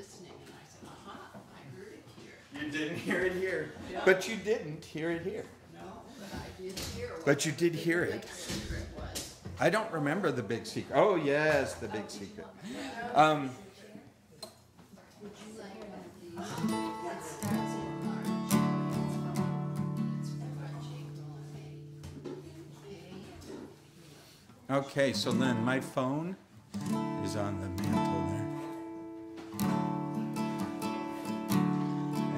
listening, and I said, aha, I heard it here. You didn't hear it here. Yeah. But you didn't hear it here. No, but I did hear what But you did the hear big it. secret was. I don't remember the big secret. Oh, yes, the big secret. Would you like one of these? It starts in March. It's from March, April, and May. Okay, so Lynn, my phone is on the mantle there.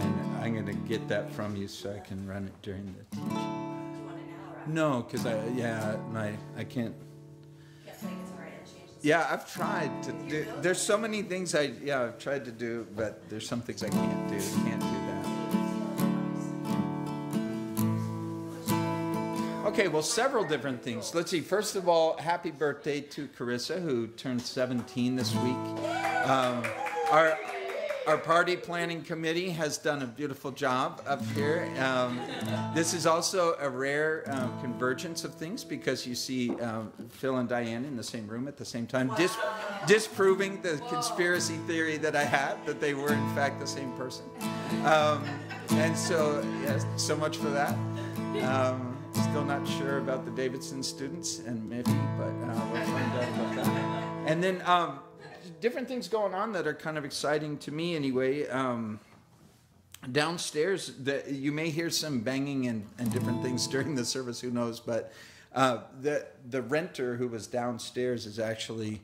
And I'm going to get that from you so I can run it during the teaching. Do you want it now or after? No, because I can't. Yes, I think it's alright, I'll change this. Yeah, I've tried to do, there's so many things I've tried to do, but there's some things I can't do. Can't do that. Okay, well, several different things. Let's see. First of all, happy birthday to Carissa, who turned 17 this week. Our party planning committee has done a beautiful job up here. This is also a rare convergence of things because you see Phil and Diane in the same room at the same time, disproving the conspiracy theory that I had, that they were in fact the same person. And so, yes, so much for that. Still not sure about the Davidson students and Miffy, but we'll find out about that. And then different things going on that are kind of exciting to me anyway. Downstairs, you may hear some banging and different things during the service, who knows, but the renter who was downstairs is actually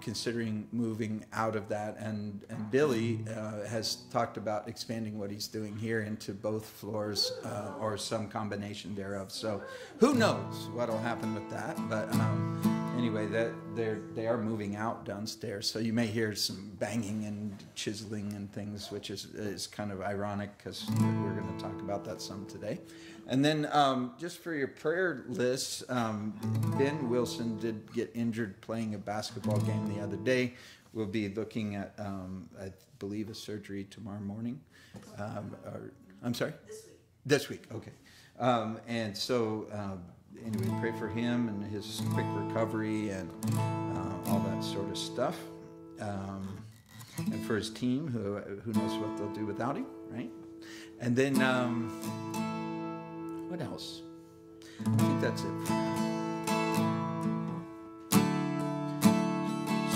considering moving out of that, and Billy has talked about expanding what he's doing here into both floors or some combination thereof. So who knows what will happen with that, but anyway, they are moving out downstairs, so you may hear some banging and chiseling and things, which is kind of ironic because we're going to talk about that some today. And then just for your prayer list, Ben Wilson did get injured playing a basketball game the other day. We'll be looking at, I believe, a surgery tomorrow morning. I'm sorry? This week, okay. And so anyway, pray for him and his quick recovery and all that sort of stuff. And for his team, who knows what they'll do without him, right? And then, what else? I think that's it for now.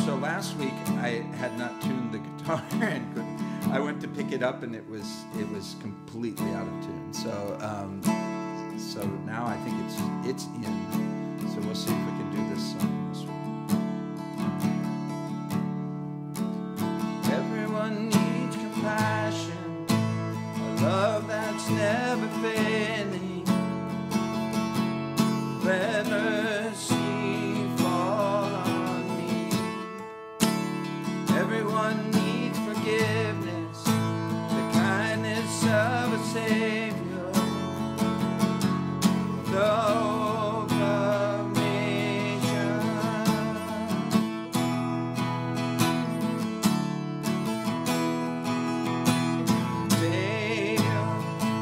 So last week I had not tuned the guitar and I went to pick it up and it was completely out of tune. So so now I think it's in. So we'll see if we can do this song this week. Everyone needs compassion, a love that's never failing. Let mercy fall on me. Everyone needs forgiveness, the kindness of a Savior. Love of nation. Savior,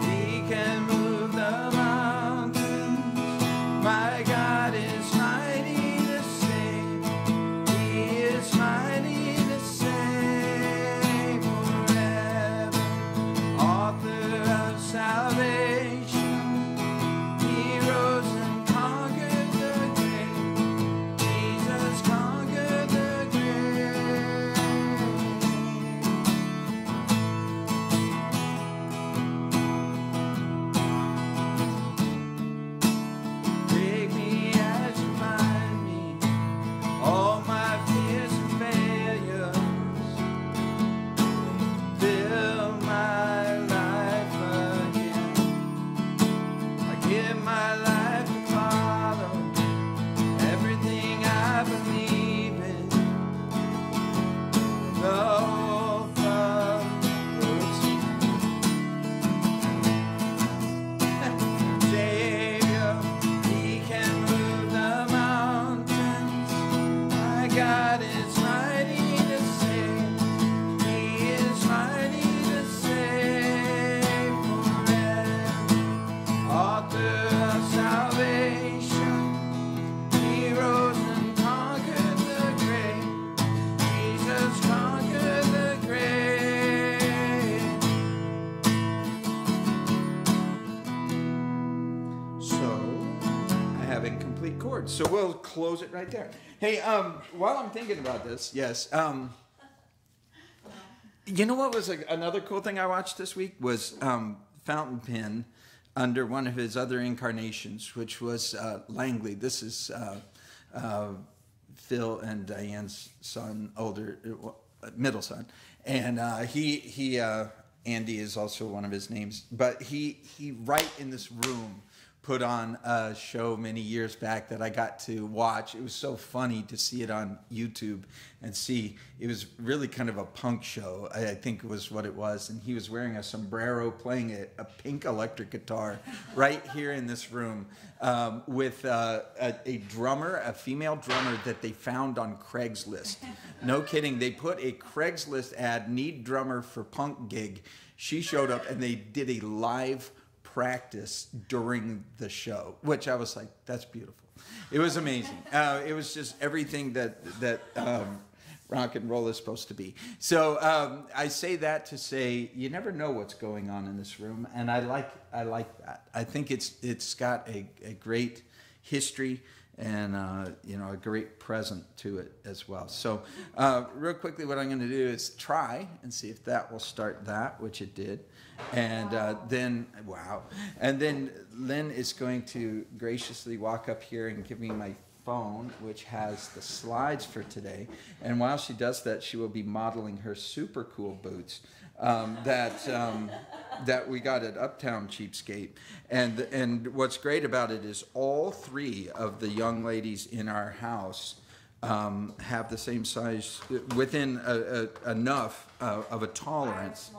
He can move the mountains. My God is mighty to save. He is mighty to save forever. Author of salvation. He rose and conquered the grave. Jesus conquered the grave. Take me as you find me, all my fears and failures. Fill my life again. I give my life to follow everything I believe in. The hope of good Savior, He can move the mountains. My God is mighty to save. He is mighty to save forever. Author of salvation, He rose and conquered the grave. Jesus conquered the grave. So we'll close it right there. Hey, while I'm thinking about this, yes, you know what was another cool thing I watched this week was Fountain Pen under one of his other incarnations, which was Langley. This is Phil and Diane's son, middle son, and Andy is also one of his names. But he right in this room put on a show many years back that I got to watch. It was so funny to see it on YouTube and see. It was really kind of a punk show, I think was what it was. And he was wearing a sombrero, playing a pink electric guitar right here in this room with a drummer, a female drummer that they found on Craigslist. No kidding. They put a Craigslist ad, need drummer for punk gig. She showed up and they did a live practice during the show, which I was like, that's beautiful. It was amazing. It was just everything that rock and roll is supposed to be. So I say that to say you never know what's going on in this room, and I like that. I think it's got a great history and a great present to it as well. So real quickly, what I'm going to do is try and see if that will start that, which it did. And then Lynn is going to graciously walk up here and give me my phone, which has the slides for today. And while she does that, she will be modeling her super cool boots that we got at Uptown Cheapskate. And what's great about it is all three of the young ladies in our house have the same size, within enough of a tolerance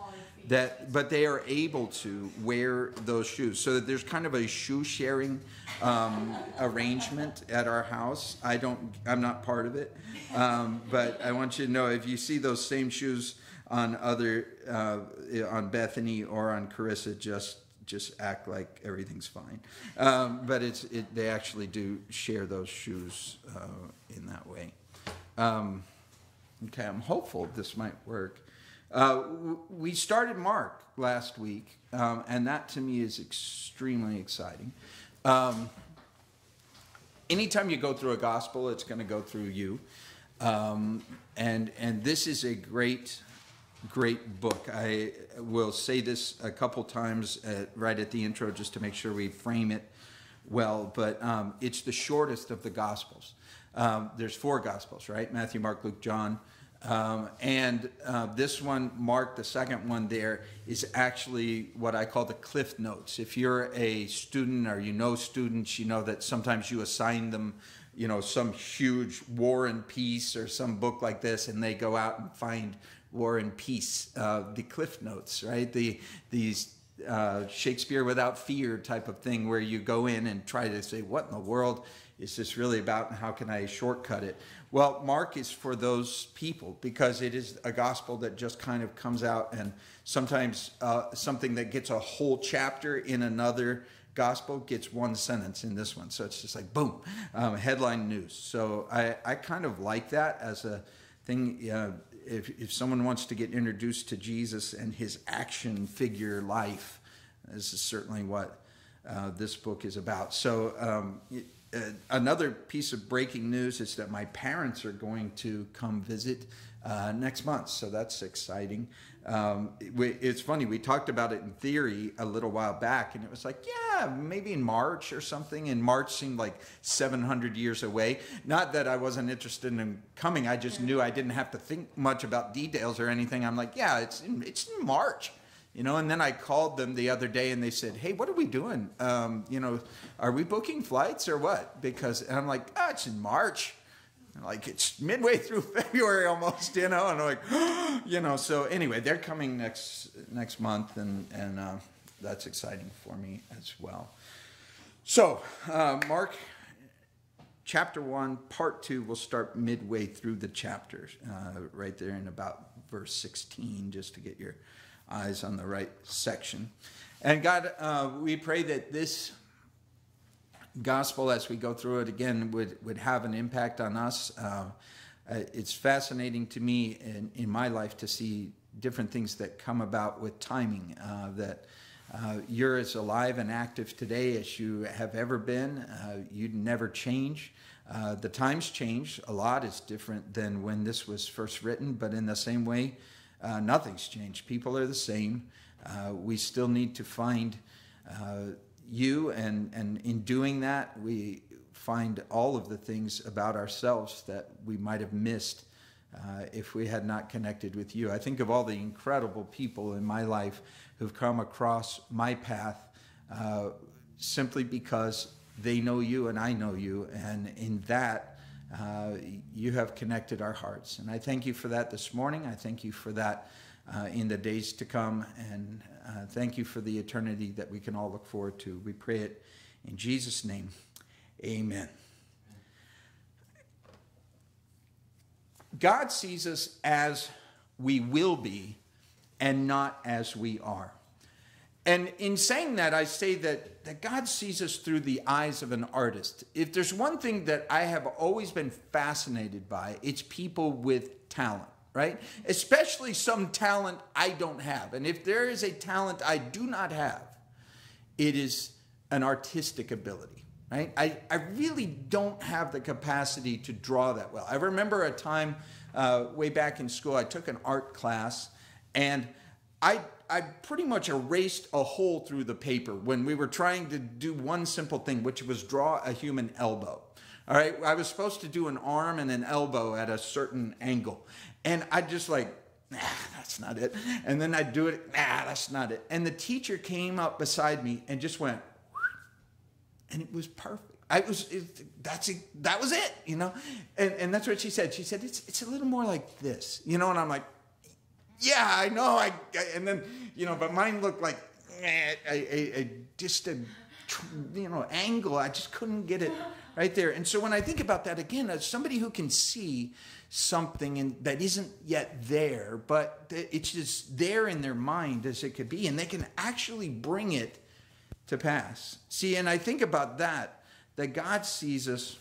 but they are able to wear those shoes. So that there's kind of a shoe sharing arrangement at our house. I'm not part of it, but I want you to know, if you see those same shoes on on Bethany or on Carissa, just act like everything's fine. But they actually do share those shoes in that way. Okay, I'm hopeful this might work. We started Mark last week, and that to me is extremely exciting. Anytime you go through a gospel, it's going to go through you. And this is a great book. I will say this a couple times right at the intro just to make sure we frame it well, but it's the shortest of the gospels. There's 4 gospels, right? Matthew, Mark, Luke, John. This one, Mark, the second one there, is actually what I call the Cliff Notes. If you're a student or you know students, you know that sometimes you assign them, some huge War and Peace or some book like this, and they go out and find War and Peace, the Cliff Notes, right? These Shakespeare without fear type of thing, where you go in and try to say, what in the world is this really about, and how can I shortcut it? Well, Mark is for those people, because it is a gospel that just kind of comes out, and sometimes something that gets a whole chapter in another gospel gets one sentence in this one. So it's just like, boom, headline news. So I kind of like that as a thing. If someone wants to get introduced to Jesus and his action figure life, this is certainly what this book is about. So another piece of breaking news is that my parents are going to come visit next month. So that's exciting. It's funny, we talked about it in theory a little while back, and it was like, yeah, maybe in March or something. And March seemed like 700 years away. Not that I wasn't interested in coming. I just knew I didn't have to think much about details or anything. I'm like, yeah, it's in March. And then I called them the other day and they said, hey, what are we doing? Are we booking flights or what? And I'm like, it's in March. Like, it's midway through February almost, and I'm like, so anyway, they're coming next month, and that's exciting for me as well. So, Mark, chapter 1, part 2 will start midway through the chapters, right there in about verse 16, just to get your eyes on the right section. And God, we pray that this gospel, as we go through it again, would have an impact on us. It's fascinating to me in my life to see different things that come about with timing, that you're as alive and active today as you have ever been. You'd never change. The times change. A lot is different than when this was first written, but in the same way, nothing's changed. People are the same. We still need to find you, and in doing that, we find all of the things about ourselves that we might have missed if we had not connected with you. I think of all the incredible people in my life who've come across my path simply because they know you and I know you, and in that, you have connected our hearts. And I thank you for that this morning. I thank you for that in the days to come, and thank you for the eternity that we can all look forward to. We pray it in Jesus' name. Amen. God sees us as we will be and not as we are. And in saying that, I say that God sees us through the eyes of an artist. If there's one thing that I have always been fascinated by, it's people with talent, right? Especially some talent I don't have. And if there is a talent I do not have, it is an artistic ability, right? I really don't have the capacity to draw that well. I remember a time way back in school, I took an art class, and I pretty much erased a hole through the paper when we were trying to do one simple thing, which was draw a human elbow. All right, I was supposed to do an arm and an elbow at a certain angle. And I just like, nah, that's not it. And then I'd do it, nah, that's not it. And the teacher came up beside me and just went, and it was perfect. That was it, you know? And that's what she said. She said, it's a little more like this, you know? And I'm like, yeah, I know. And then, you know, but mine looked like just a angle. I just couldn't get it right there. And so when I think about that again, as somebody who can see something that isn't yet there, but it's just there in their mind as it could be, and they can actually bring it to pass. See, and I think about that God sees us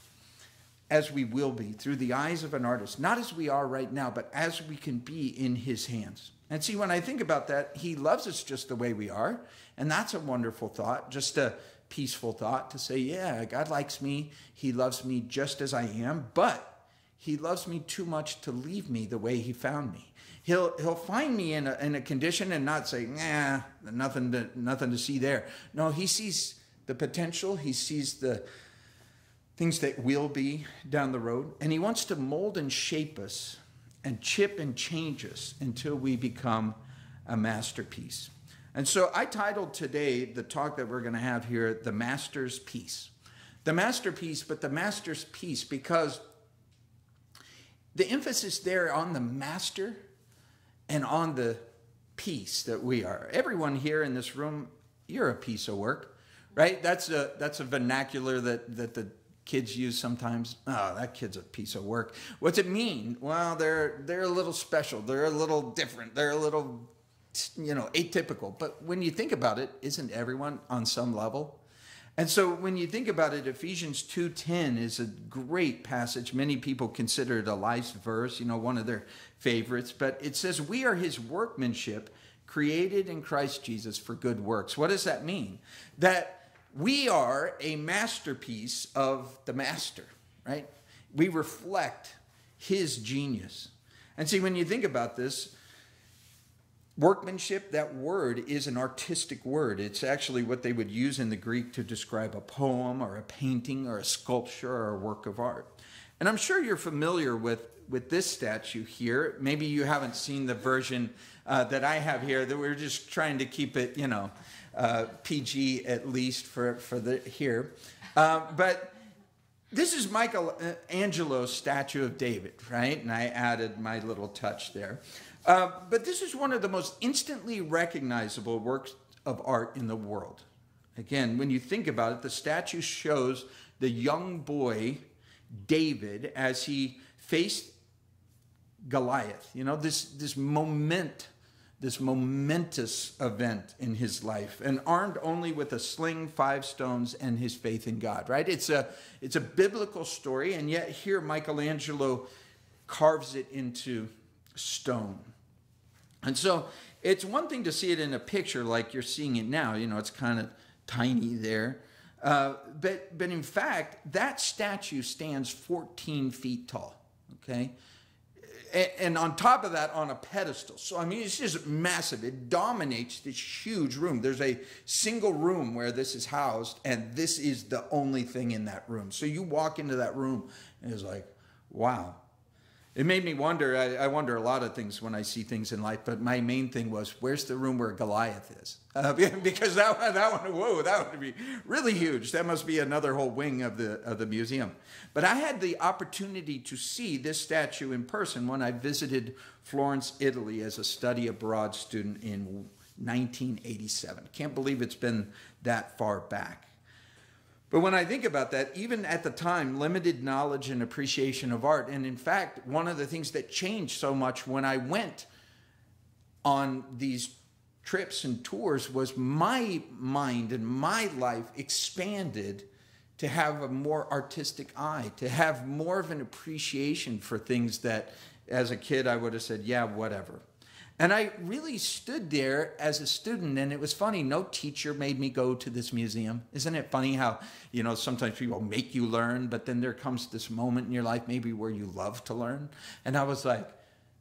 as we will be through the eyes of an artist, not as we are right now, but as we can be in his hands. And see, when I think about that, he loves us just the way we are. And that's a wonderful thought, just a peaceful thought to say, yeah, God likes me. He loves me just as I am, but he loves me too much to leave me the way he found me. He'll find me in a condition and not say, nah, nothing to see there. No, he sees the potential. He sees the things that will be down the road. And he wants to mold and shape us and chip and change us until we become a masterpiece. And so I titled today the talk that we're going to have here, The Master's Piece. The masterpiece, but the master's piece, because the emphasis there on the master and on the piece that we are. Everyone here in this room, you're a piece of work, right? That's a vernacular that the kids use sometimes. Oh, that kid's a piece of work. What's it mean? Well, they're a little special. They're a little different. They're a little, atypical. But when you think about it, isn't everyone on some level? And so when you think about it, Ephesians 2:10 is a great passage. Many people consider it a life verse, one of their favorites. But it says, we are his workmanship, created in Christ Jesus for good works. What does that mean? That we are a masterpiece of the master, right? We reflect his genius. And see, when you think about this, workmanship, that word is an artistic word. It's actually what they would use in the Greek to describe a poem or a painting or a sculpture or a work of art. And I'm sure you're familiar with this statue here. Maybe you haven't seen the version that I have here, that we're just trying to keep it, PG at least for here. But this is Michelangelo's statue of David, right? And I added my little touch there. But this is one of the most instantly recognizable works of art in the world. Again, when you think about it, the statue shows the young boy David as he faced Goliath. This momentous event in his life, and armed only with a sling, 5 stones, and his faith in God, right? It's a biblical story, and yet here Michelangelo carves it into stone. And so it's one thing to see it in a picture like you're seeing it now. It's kind of tiny there. But in fact, that statue stands 14 feet tall, okay? And on top of that, on a pedestal. So, I mean, it's just massive. It dominates this huge room. There's a single room where this is housed, and this is the only thing in that room. So you walk into that room, and it's like, wow. It made me wonder. I wonder a lot of things when I see things in life, but my main thing was, where's the room where Goliath is? Because that one, whoa, that would be really huge. That must be another whole wing of the museum. But I had the opportunity to see this statue in person when I visited Florence, Italy as a study abroad student in 1987. Can't believe it's been that far back. But when I think about that, even at the time, limited knowledge and appreciation of art, and in fact, one of the things that changed so much when I went on these trips and tours was my mind and my life expanded to have a more artistic eye, to have more of an appreciation for things that as a kid I would have said, yeah, whatever. And I really stood there as a student, and it was funny, no teacher made me go to this museum. Isn't it funny how, you know, sometimes people make you learn, but then there comes this moment in your life maybe where you love to learn. And I was like,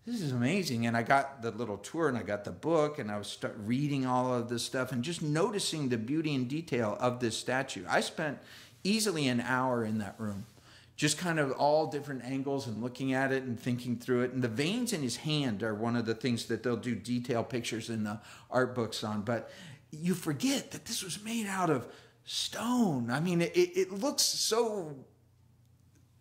this is amazing. And I got the little tour, and I got the book, and I was reading all of this stuff and just noticing the beauty and detail of this statue. I spent easily an hour in that room, just kind of all different angles and looking at it and thinking through it. And the veins in his hand are one of the things that they'll do detailed pictures in the art books on. But you forget that this was made out of stone. I mean, it looks so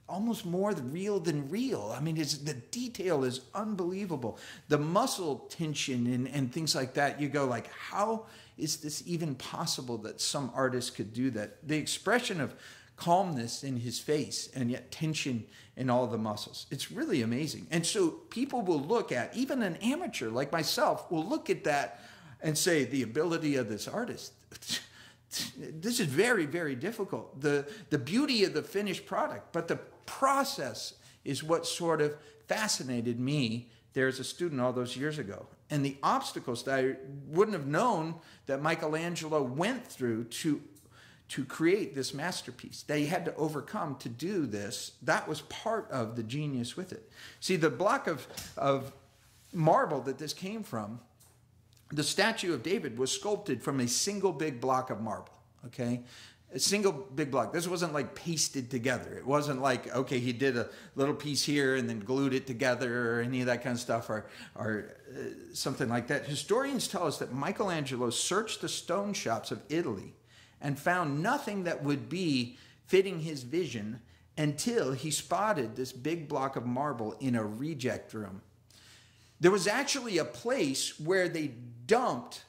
almost more real than real. I mean, the detail is unbelievable. The muscle tension and things like that, you go like, how is this even possible that some artist could do that? The expression of calmness in his face and yet tension in all the muscles. It's really amazing. And so people will look at, even an amateur like myself will look at that and say, the ability of this artist, this is very, very difficult. The beauty of the finished product, but the process is what sort of fascinated me there as a student all those years ago. And the obstacles that I wouldn't have known that Michelangelo went through to create this masterpiece that he had to overcome to do this, that was part of the genius with it. See, the block of marble that this came from, the statue of David was sculpted from a single big block of marble, okay? A single big block. This wasn't like pasted together. It wasn't like, okay, he did a little piece here and then glued it together or any of that kind of stuff or something like that. Historians tell us that Michelangelo searched the stone shops of Italy and found nothing that would be fitting his vision until he spotted this big block of marble in a reject room. There was actually a place where they dumped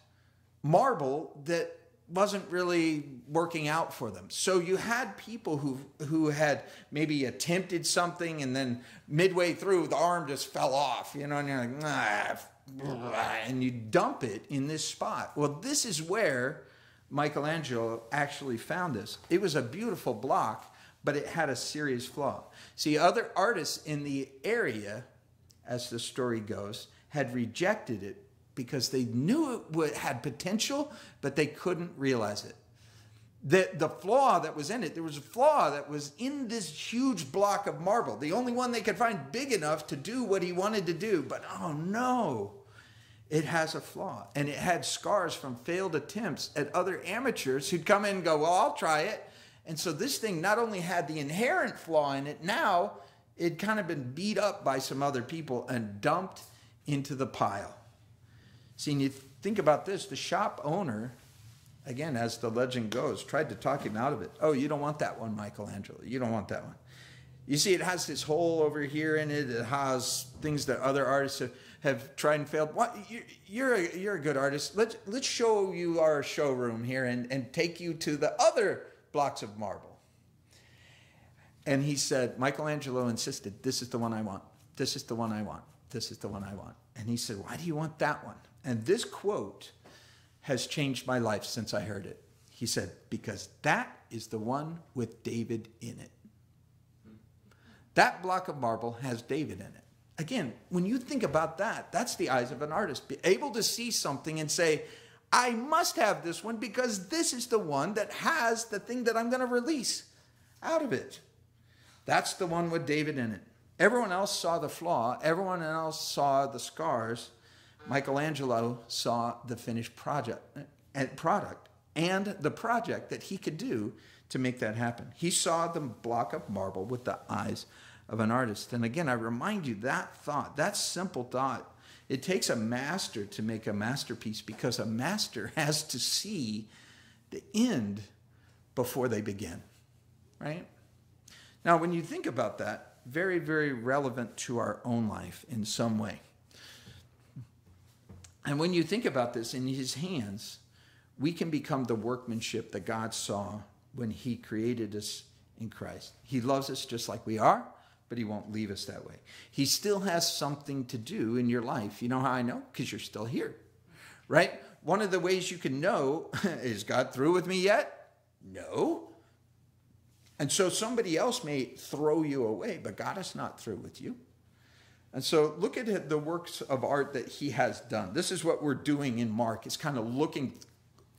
marble that wasn't really working out for them. So you had people who had maybe attempted something and then midway through the arm just fell off, you know, and you're like, and you dump it in this spot. Well, this is where Michelangelo actually found this. It was a beautiful block, but it had a serious flaw. See, other artists in the area, as the story goes, had rejected it because they knew it had potential, but they couldn't realize it. The flaw that was in it, there was a flaw that was in this huge block of marble, the only one they could find big enough to do what he wanted to do. But oh no, it has a flaw. And it had scars from failed attempts at other amateurs who'd come in and go, well, I'll try it. And so this thing not only had the inherent flaw in it, now it'd kind of been beat up by some other people and dumped into the pile. See, and you think about this, the shop owner, again, as the legend goes, tried to talk him out of it. Oh, you don't want that one, Michelangelo. You don't want that one. You see, it has this hole over here in it. It has things that other artists have tried and failed. What? You're a good artist. Let's show you our showroom here and take you to the other blocks of marble. And he said, Michelangelo insisted, this is the one I want. This is the one I want. This is the one I want. And he said, why do you want that one? And this quote has changed my life since I heard it. He said, because that is the one with David in it. That block of marble has David in it. Again, when you think about that, that's the eyes of an artist. Be able to see something and say, I must have this one because this is the one that has the thing that I'm going to release out of it. That's the one with David in it. Everyone else saw the flaw. Everyone else saw the scars. Michelangelo saw the finished product and the project that he could do to make that happen. He saw the block of marble with the eyes of an artist. And again, I remind you that thought, that simple thought, it takes a master to make a masterpiece because a master has to see the end before they begin, right? Now, when you think about that, very, very relevant to our own life in some way. And when you think about this, in his hands, we can become the workmanship that God saw when he created us in Christ. He loves us just like we are, but he won't leave us that way. He still has something to do in your life. You know how I know? Because you're still here, right? One of the ways you can know, is God through with me yet? No. And so somebody else may throw you away, but God is not through with you. And so look at the works of art that he has done. This is what we're doing in Mark. It's kind of looking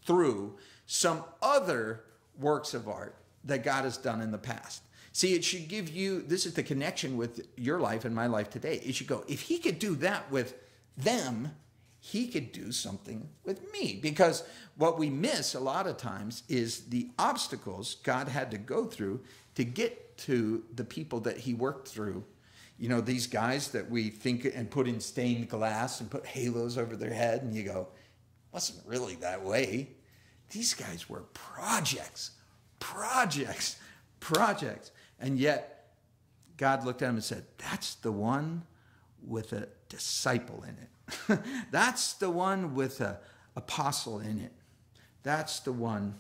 through some other works of art that God has done in the past. See, it should give you, this is the connection with your life and my life today. It should go, if he could do that with them, he could do something with me. Because what we miss a lot of times is the obstacles God had to go through to get to the people that he worked through. You know, these guys that we think and put in stained glass and put halos over their head, and you go, wasn't really that way. These guys were projects. And yet, God looked at him and said, that's the one with a disciple in it. That's the one with an apostle in it. That's the one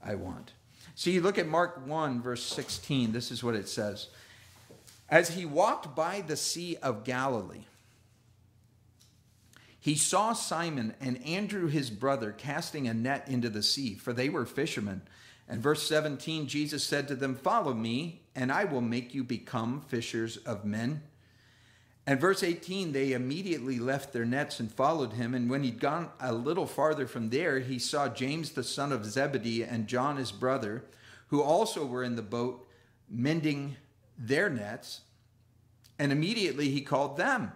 I want. So you look at Mark 1, verse 16. This is what it says. As he walked by the Sea of Galilee, he saw Simon and Andrew his brother casting a net into the sea, for they were fishermen. And verse 17, Jesus said to them, follow me, and I will make you become fishers of men. And verse 18, they immediately left their nets and followed him. And when he'd gone a little farther from there, he saw James the son of Zebedee and John his brother, who also were in the boat mending their nets. And immediately he called them.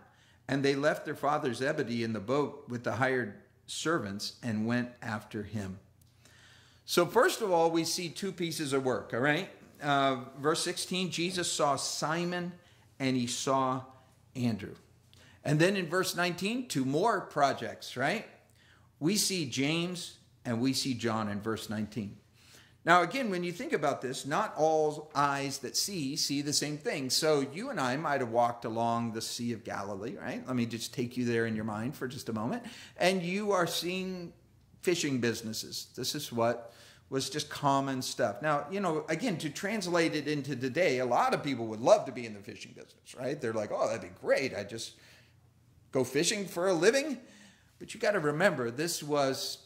And they left their father Zebedee in the boat with the hired servants and went after him. So first of all, we see two pieces of work, all right? Verse 16, Jesus saw Simon and he saw Andrew. And then in verse 19, two more projects, right? We see James and we see John in verse 19. Now, again, when you think about this, not all eyes that see the same thing. So you and I might have walked along the Sea of Galilee, right? Let me just take you there in your mind for just a moment. And you are seeing fishing businesses. This is what was just common stuff. Now, you know, again, to translate it into today, a lot of people would love to be in the fishing business, right? They're like, oh, that'd be great. I just go fishing for a living. But you got to remember, this was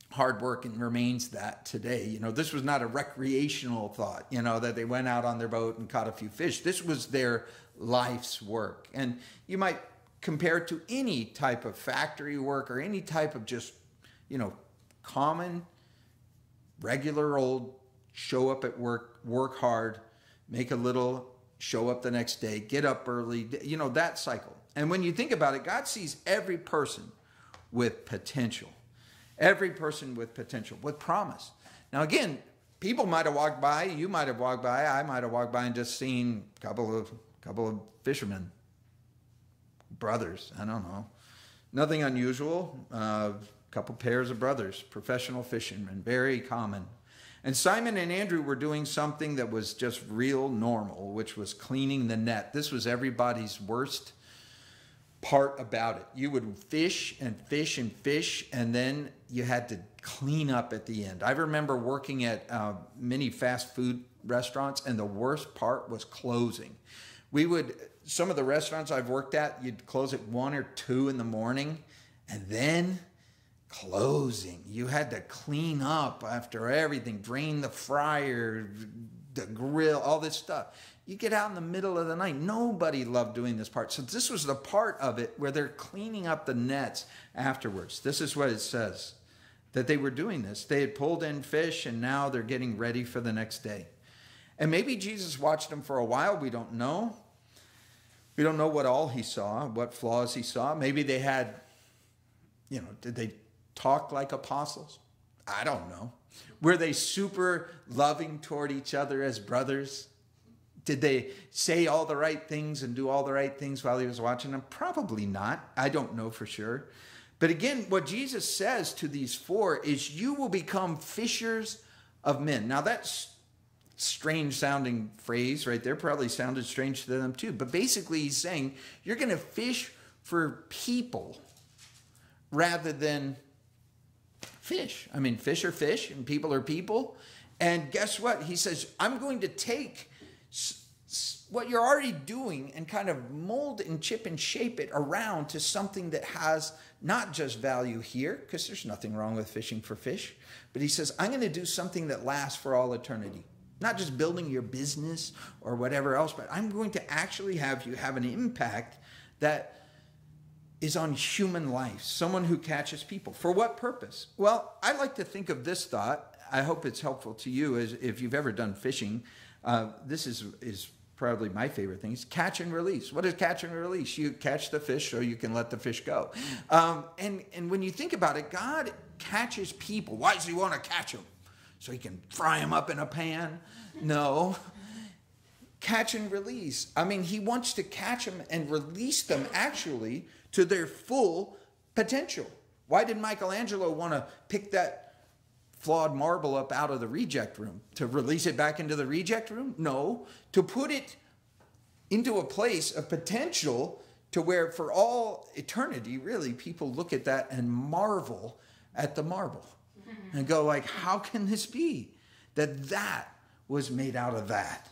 hard work and remains that today. You know, this was not a recreational thought, you know, that they went out on their boat and caught a few fish. This was their life's work. And you might compare it to any type of factory work or any type of just, you know, common, regular old show up at work, work hard, make a little, show up the next day, get up early, you know, that cycle. And when you think about it, God sees every person with potential. Every person with potential, with promise. Now, again, people might have walked by, you might have walked by, I might have walked by and just seen a couple of fishermen, brothers, I don't know. Nothing unusual, a couple pairs of brothers, professional fishermen, very common. And Simon and Andrew were doing something that was just real normal, which was cleaning the net. This was everybody's worst part about it. You would fish and fish and fish, and then you had to clean up at the end. I remember working at many fast food restaurants, and the worst part was closing. Some of the restaurants I've worked at, you'd close at 1 or 2 in the morning, and then closing. You had to clean up after everything, drain the fryer, the grill, all this stuff. You get out in the middle of the night. Nobody loved doing this part. So this was the part of it where they're cleaning up the nets afterwards. This is what it says, that they were doing this. They had pulled in fish, and now they're getting ready for the next day. And maybe Jesus watched them for a while. We don't know. We don't know what all he saw, what flaws he saw. Maybe they had, did they talk like apostles? I don't know. Were they super loving toward each other as brothers? Did they say all the right things and do all the right things while he was watching them? Probably not. I don't know for sure. But again, what Jesus says to these four is, you will become fishers of men. Now that's strange sounding phrase right there. Probably sounded strange to them too. But basically he's saying, you're going to fish for people rather than fish. I mean, fish are fish and people are people. And guess what? He says, I'm going to take what you're already doing and kind of mold and chip and shape it around to something that has not just value here, because there's nothing wrong with fishing for fish, but he says, I'm going to do something that lasts for all eternity. Not just building your business or whatever else, but I'm going to actually have you have an impact that is on human life, someone who catches people. For what purpose? Well, I like to think of this thought. I hope it's helpful to you as if you've ever done fishing. This is probably my favorite thing. It's catch and release. What is catch and release? You catch the fish so you can let the fish go. And when you think about it, God catches people. Why does he want to catch them? So he can fry them up in a pan? No. Catch and release. I mean, he wants to catch them and release them actually to their full potential. Why did Michelangelo want to pick that flawed marble up out of the reject room? To release it back into the reject room? No. To put it into a place of potential to where for all eternity, really, people look at that and marvel at the marble. And go like, how can this be that was made out of that?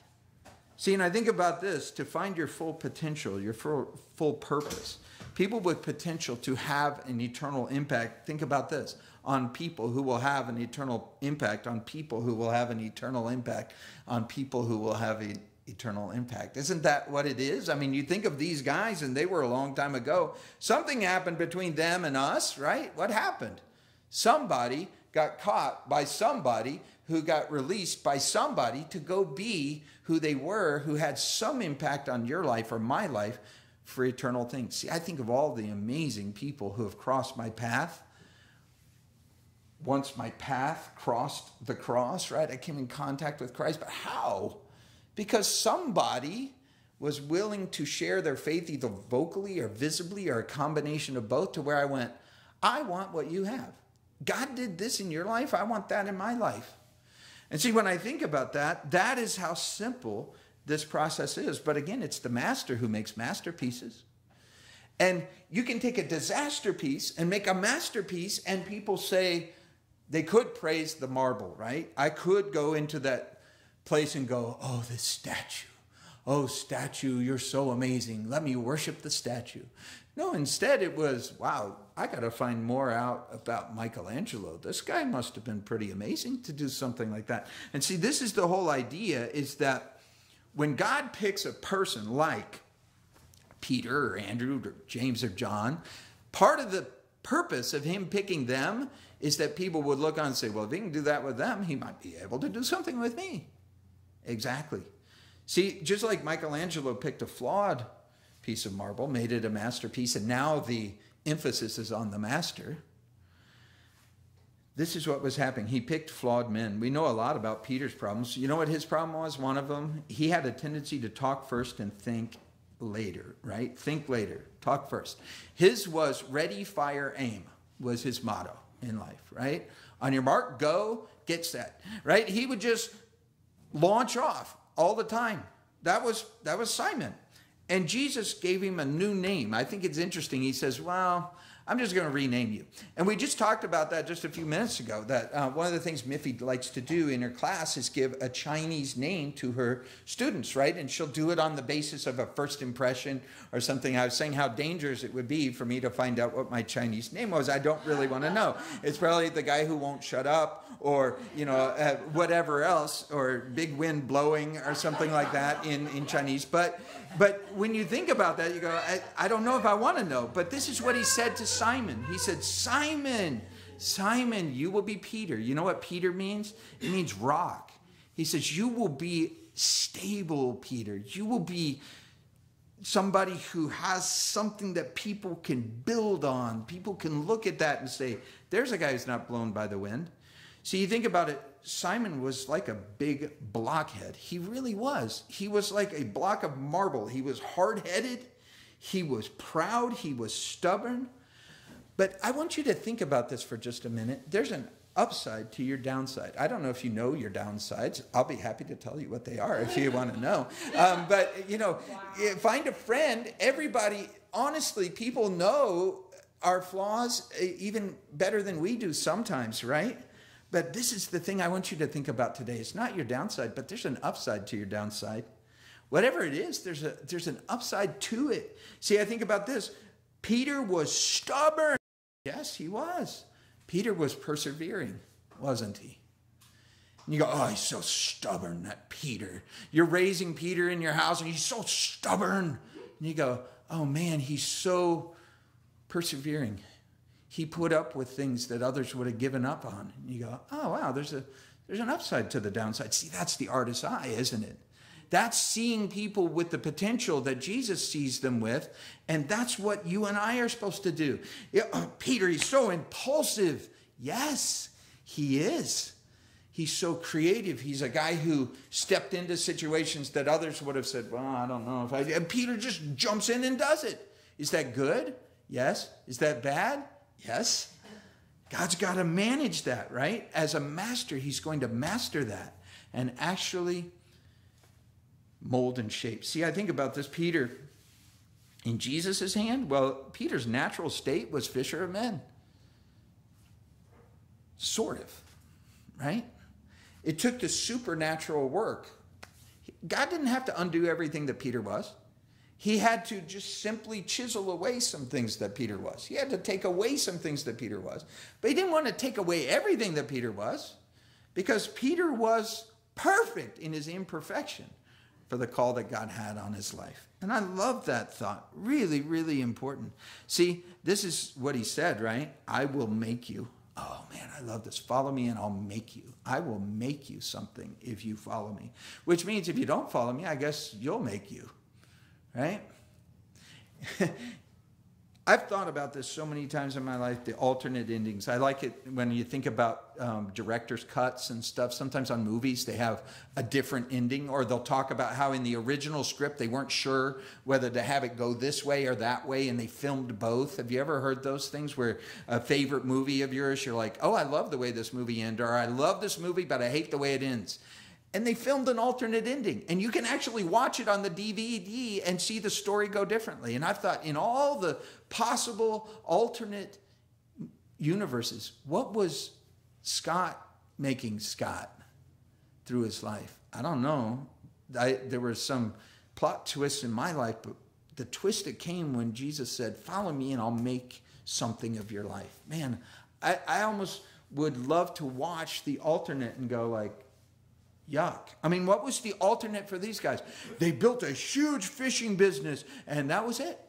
See, and I think about this, to find your full potential, your full purpose. People with potential to have an eternal impact, think about this, on people who will have an eternal impact, on people who will have an eternal impact, on people who will have an eternal impact. Isn't that what it is? I mean, you think of these guys, and they were a long time ago. Something happened between them and us, right? What happened? Somebody got caught by somebody who got released by somebody to go be who they were, who had some impact on your life or my life for eternal things. See, I think of all the amazing people who have crossed my path. Once my path crossed the cross, right? I came in contact with Christ. But how? Because somebody was willing to share their faith either vocally or visibly or a combination of both, to where I went, I want what you have. God did this in your life. I want that in my life. And see, when I think about that, that is how simple this process is. But again, it's the master who makes masterpieces. And you can take a disaster piece and make a masterpiece, and people say, they could praise the marble, right? I could go into that place and go, oh, this statue. Oh, statue, you're so amazing. Let me worship the statue. No, instead it was, wow, I got to find more out about Michelangelo. This guy must have been pretty amazing to do something like that. And see, this is the whole idea, is that when God picks a person like Peter or Andrew or James or John, part of the purpose of him picking them is that people would look on and say, well, if he can do that with them, he might be able to do something with me. Exactly. See, just like Michelangelo picked a flawed piece of marble, made it a masterpiece, and now the emphasis is on the master. This is what was happening. He picked flawed men. We know a lot about Peter's problems. You know what his problem was? One of them, he had a tendency to talk first and think later, right? Think later, talk first. His was ready, fire, aim was his motto in life, right? On your mark, go, get set, right? He would just launch off all the time. That was Simon. And Jesus gave him a new name. I think it's interesting. He says, well, I'm just going to rename you. And we just talked about that just a few minutes ago, that one of the things Miffy likes to do in her class is give a Chinese name to her students, right? And she'll do it on the basis of a first impression or something. I was saying how dangerous it would be for me to find out what my Chinese name was. I don't really want to know. It's probably the guy who won't shut up, or, you know, whatever else, or big wind blowing or something like that in Chinese. But when you think about that, you go, I don't know if I want to know. But this is what he said to Simon. He said, Simon, Simon, you will be Peter. You know what Peter means? It means rock. He says, you will be stable, Peter. You will be somebody who has something that people can build on. People can look at that and say, there's a guy who's not blown by the wind. So you think about it, Simon was like a big blockhead. He really was. He was like a block of marble. He was hard-headed. He was proud. He was stubborn. But I want you to think about this for just a minute. There's an upside to your downside. I don't know if you know your downsides. I'll be happy to tell you what they are if you want to know. But, you know, find a friend. Everybody, honestly, people know our flaws even better than we do sometimes, right? But this is the thing I want you to think about today. It's not your downside, but there's an upside to your downside. Whatever it is, there's an upside to it. See, I think about this. Peter was stubborn. Yes, he was. Peter was persevering, wasn't he? And you go, oh, he's so stubborn, that Peter. You're raising Peter in your house, and he's so stubborn. And you go, oh, man, he's so persevering. He put up with things that others would have given up on. And you go, oh, wow, there's an upside to the downside. See, that's the artist's eye, isn't it? That's seeing people with the potential that Jesus sees them with, and that's what you and I are supposed to do. Yeah, oh, Peter, he's so impulsive. Yes, he is. He's so creative. He's a guy who stepped into situations that others would have said, well, I don't know if I do. And Peter just jumps in and does it. Is that good? Yes. Is that bad? Yes. God's got to manage that, right? As a master, he's going to master that and actually mold and shape. See, I think about this. Peter, in Jesus' hand, well, Peter's natural state was fisher of men. Sort of, right? It took the supernatural work. God didn't have to undo everything that Peter was. He had to just simply chisel away some things that Peter was. He had to take away some things that Peter was. But he didn't want to take away everything that Peter was, because Peter was perfect in his imperfection for the call that God had on his life. And I love that thought. Really, really important. See, this is what he said, right? I will make you. Oh, man, I love this. Follow me and I'll make you. I will make you something if you follow me. Which means if you don't follow me, I guess you'll make you. Right? I've thought about this so many times in my life, the alternate endings. I like it when you think about director's cuts and stuff. Sometimes on movies, they have a different ending, or they'll talk about how in the original script, they weren't sure whether to have it go this way or that way, and they filmed both. Have you ever heard those things where a favorite movie of yours, you're like, oh, I love the way this movie ended, or I love this movie, but I hate the way it ends. And they filmed an alternate ending. And you can actually watch it on the DVD and see the story go differently. And I've thought, in all the possible alternate universes, what was Scott making Scott through his life? I don't know. There were some plot twists in my life, but the twist that came when Jesus said, follow me and I'll make something of your life. Man, I almost would love to watch the alternate and go like, yuck. I mean, what was the alternate for these guys? They built a huge fishing business, and that was it.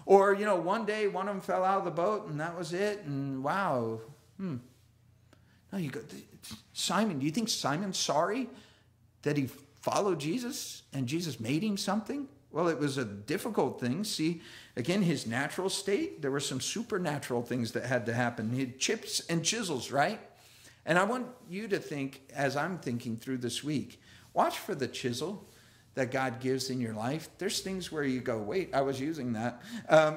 Or, you know, one day one of them fell out of the boat, and that was it, and wow. No, you go, Simon, do you think Simon's sorry that he followed Jesus and Jesus made him something? Well, it was a difficult thing. See, again, his natural state, there were some supernatural things that had to happen. He had chips and chisels, right? And I want you to think, as I'm thinking through this week, watch for the chisel that God gives in your life. There's things where you go, wait, I was using that.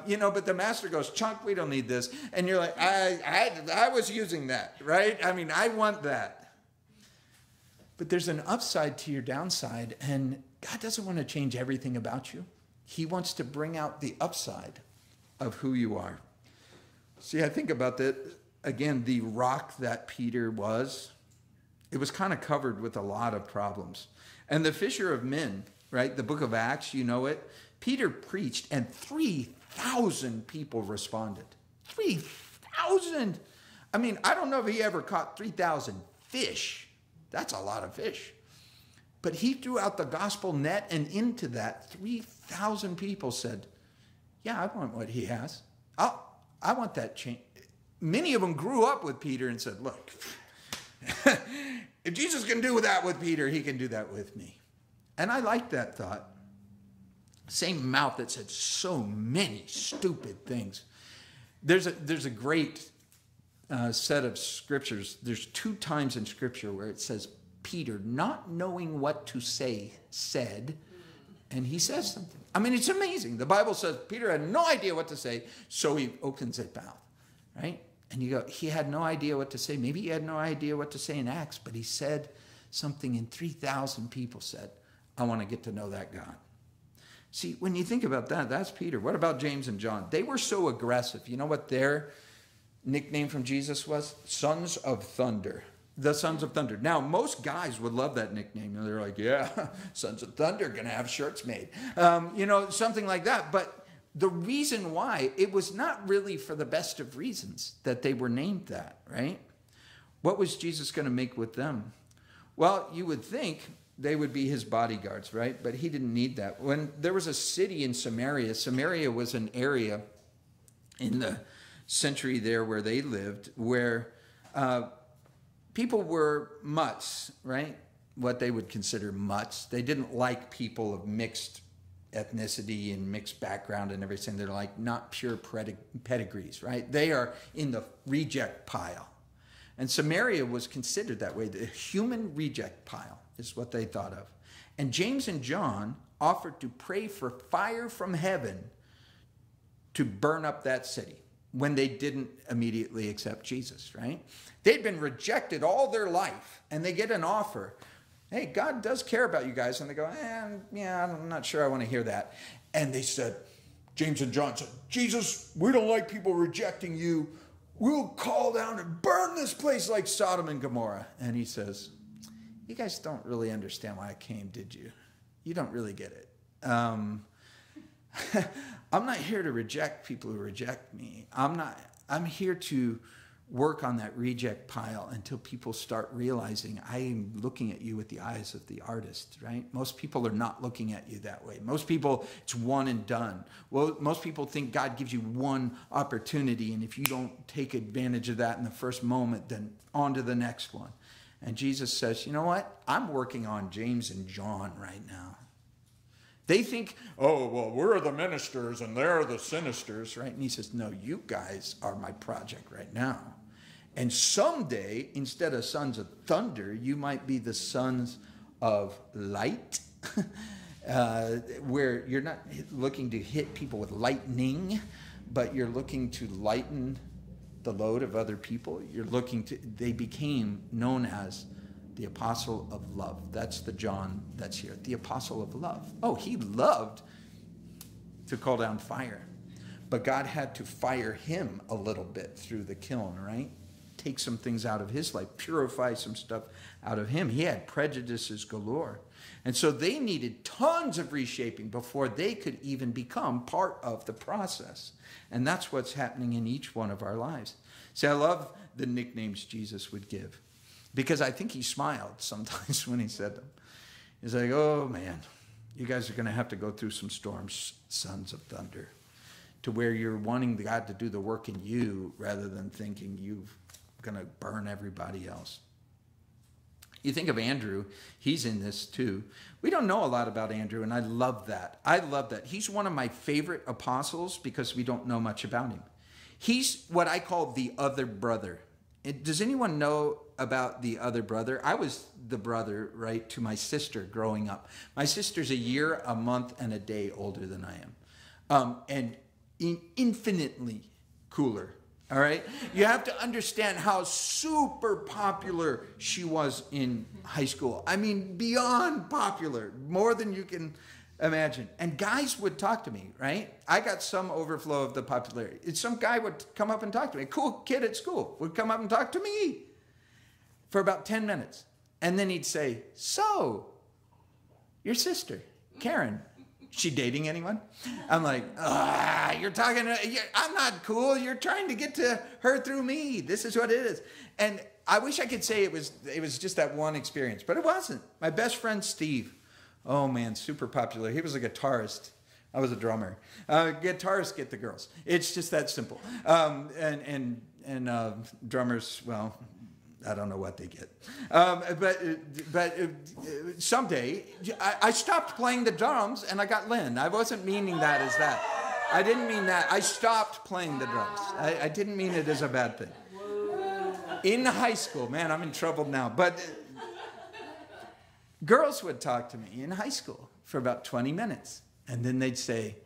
You know, but the master goes, Chunk, we don't need this. And you're like, I was using that, right? I mean, I want that. But there's an upside to your downside, and God doesn't want to change everything about you. He wants to bring out the upside of who you are. See, I think about that, again, the rock that Peter was, it was kind of covered with a lot of problems. And the fisher of men, right, the book of Acts, you know it, Peter preached and 3,000 people responded. 3,000! I mean, I don't know if he ever caught 3,000 fish. That's a lot of fish. But he threw out the gospel net, and into that, 3,000 people said, yeah, I want what he has. I want that change. Many of them grew up with Peter and said, look, if Jesus can do that with Peter, he can do that with me. And I like that thought. Same mouth that said so many stupid things. There's a great set of scriptures. There's 2 times in scripture where it says, Peter, not knowing what to say, said, and he says something. I mean, it's amazing. The Bible says Peter had no idea what to say, so he opens his mouth, right? And you go, he had no idea what to say. Maybe he had no idea what to say in Acts, but he said something, and 3,000 people said, I want to get to know that God. See, when you think about that, that's Peter. What about James and John? They were so aggressive. You know what their nickname from Jesus was? Sons of Thunder. The Sons of Thunder. Now, most guys would love that nickname. They're like, yeah, Sons of Thunder, going to have shirts made. Something like that. But the reason why, it was not really for the best of reasons that they were named that, right? What was Jesus going to make with them? Well, you would think they would be his bodyguards, right? But he didn't need that. When there was a city in Samaria, Samaria was an area in the century there where they lived where people were mutts, right? What they would consider mutts. They didn't like people of mixed ethnicity and mixed background and everything. They're like not pure pedigrees, right? They are in the reject pile. And Samaria was considered that way. The human reject pile is what they thought of. And James and John offered to pray for fire from heaven to burn up that city when they didn't immediately accept Jesus, right? They'd been rejected all their life, and they get an offer. Hey, God does care about you guys. And they go, yeah, I'm not sure I want to hear that. And they said, James and John said, Jesus, we don't like people rejecting you. We'll call down and burn this place like Sodom and Gomorrah. And he says, you guys don't really understand why I came, did you? You don't really get it. I'm not here to reject people who reject me. I'm here to work on that reject pile until people start realizing I am looking at you with the eyes of the artist, right? Most people are not looking at you that way. Most people, it's one and done. Well, most people think God gives you one opportunity, and if you don't take advantage of that in the first moment, then on to the next one. And Jesus says, you know what? I'm working on James and John right now. They think, oh, well, we're the ministers and they're the sinisters, right? And he says, no, you guys are my project right now. And someday, instead of sons of thunder, you might be the sons of light, where you're not looking to hit people with lightning, but you're looking to lighten the load of other people. They became known as the apostle of love. That's the John that's here. The apostle of love. Oh, he loved to call down fire. But God had to fire him a little bit through the kiln, right? Take some things out of his life. Purify some stuff out of him. He had prejudices galore. And so they needed tons of reshaping before they could even become part of the process. And that's what's happening in each one of our lives. See, I love the nicknames Jesus would give, because I think he smiled sometimes when he said them. He's like, oh, man, you guys are going to have to go through some storms, sons of thunder, to where you're wanting God to do the work in you rather than thinking you're going to burn everybody else. You think of Andrew, he's in this too. We don't know a lot about Andrew, and I love that. I love that. He's one of my favorite apostles because we don't know much about him. He's what I call the other brother. Does anyone know about the other brother? I was the brother, right, to my sister growing up. My sister's a year, a month, and a day older than I am. And infinitely cooler, all right? You have to understand how super popular she was in high school. I mean, beyond popular, more than you can Imagine. And guys would talk to me, right? I got some overflow of the popularity. Some guy would come up and talk to me. A cool kid at school would come up and talk to me for about 10 minutes. And then he'd say, so, your sister, Karen, she dating anyone? I'm like, you're talking, I'm not cool. You're trying to get to her through me. This is what it is. And I wish I could say it was just that one experience, but it wasn't. My best friend, Steve, oh man, super popular. He was a guitarist. I was a drummer. Guitarists get the girls. It's just that simple. And drummers, well, I don't know what they get. But someday, I stopped playing the drums and I got Lynn. I wasn't meaning that as that. I didn't mean that. I stopped playing the drums. I didn't mean it as a bad thing. In high school, man, I'm in trouble now. But girls would talk to me in high school for about 20 minutes. And then they'd say,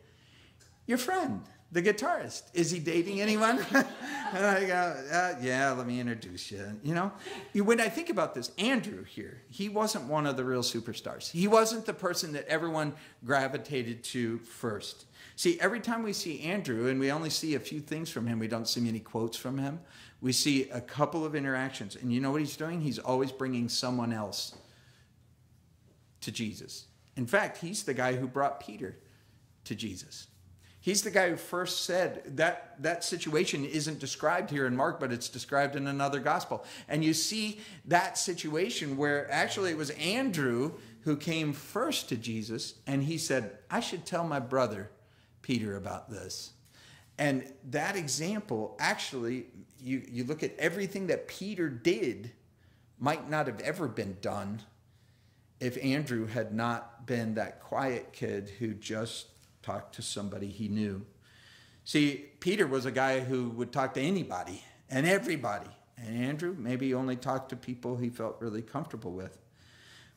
your friend, the guitarist, is he dating anyone? And I go, yeah, let me introduce you. You know, when I think about this, Andrew here, he wasn't one of the real superstars. He wasn't the person that everyone gravitated to first. See, every time we see Andrew, and we only see a few things from him, we don't see many quotes from him, we see a couple of interactions. And you know what he's doing? He's always bringing someone else to Jesus. In fact, he's the guy who brought Peter to Jesus. He's the guy who first said that situation isn't described here in Mark, but it's described in another gospel. And you see that situation where actually it was Andrew who came first to Jesus, and he said, I should tell my brother Peter about this. And that example, actually, you look at everything that Peter did might not have ever been done if Andrew had not been that quiet kid who just talked to somebody he knew. See, Peter was a guy who would talk to anybody and everybody. And Andrew maybe only talked to people he felt really comfortable with.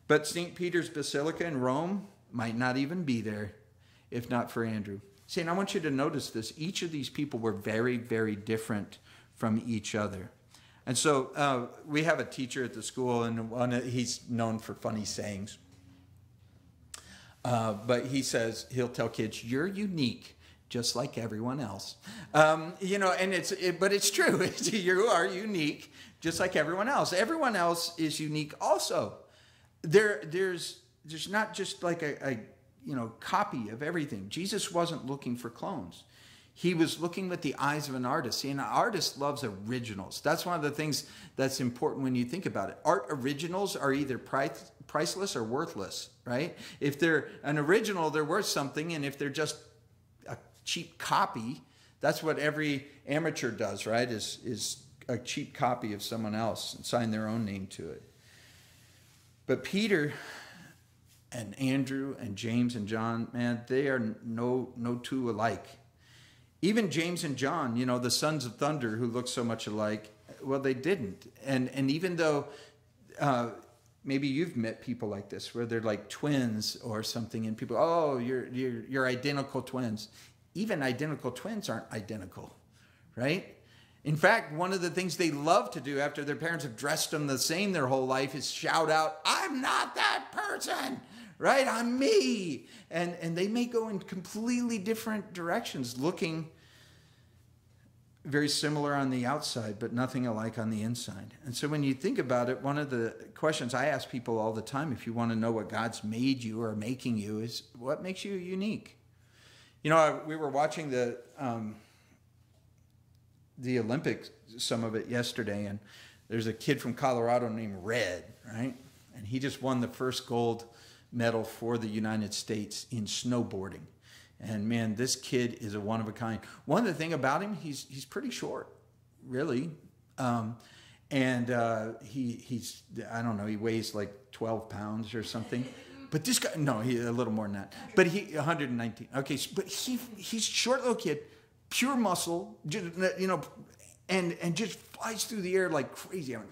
But St. Peter's Basilica in Rome might not even be there if not for Andrew. See, and I want you to notice this. Each of these people were very, very different from each other. And so we have a teacher at the school, and he's known for funny sayings. But he says, he'll tell kids, you're unique, just like everyone else. You know, and but it's true. You are unique, just like everyone else. Everyone else is unique also. There's not just like a copy of everything. Jesus wasn't looking for clones. He was looking with the eyes of an artist. See, an artist loves originals. That's one of the things that's important when you think about it. Art originals are either priceless or worthless, right? If they're an original, they're worth something. And if they're just a cheap copy, that's what every amateur does, right? Is a cheap copy of someone else and sign their own name to it. But Peter and Andrew and James and John, man, they are no two alike. Even James and John, you know, the sons of thunder who look so much alike, well, they didn't. And even though maybe you've met people like this, where they're like twins or something, and people, oh, you're identical twins. Even identical twins aren't identical, right? In fact, one of the things they love to do after their parents have dressed them the same their whole life is shout out, I'm not that person, right? I'm me. And they may go in completely different directions, looking very similar on the outside, but nothing alike on the inside. And so when you think about it, one of the questions I ask people all the time, if you want to know what God's made you or making you, is what makes you unique? You know, we were watching the Olympics, some of it yesterday, and there's a kid from Colorado named Red, right? And he just won the first gold medal for the United States in snowboarding. And man, this kid is a one of a kind. One of the thing about him, he's pretty short, really. He's, I don't know, he weighs like 12 pounds or something. But this guy, no, he's a little more than that. But 119. Okay, but he's short little kid, pure muscle, you know, and just flies through the air like crazy. I mean,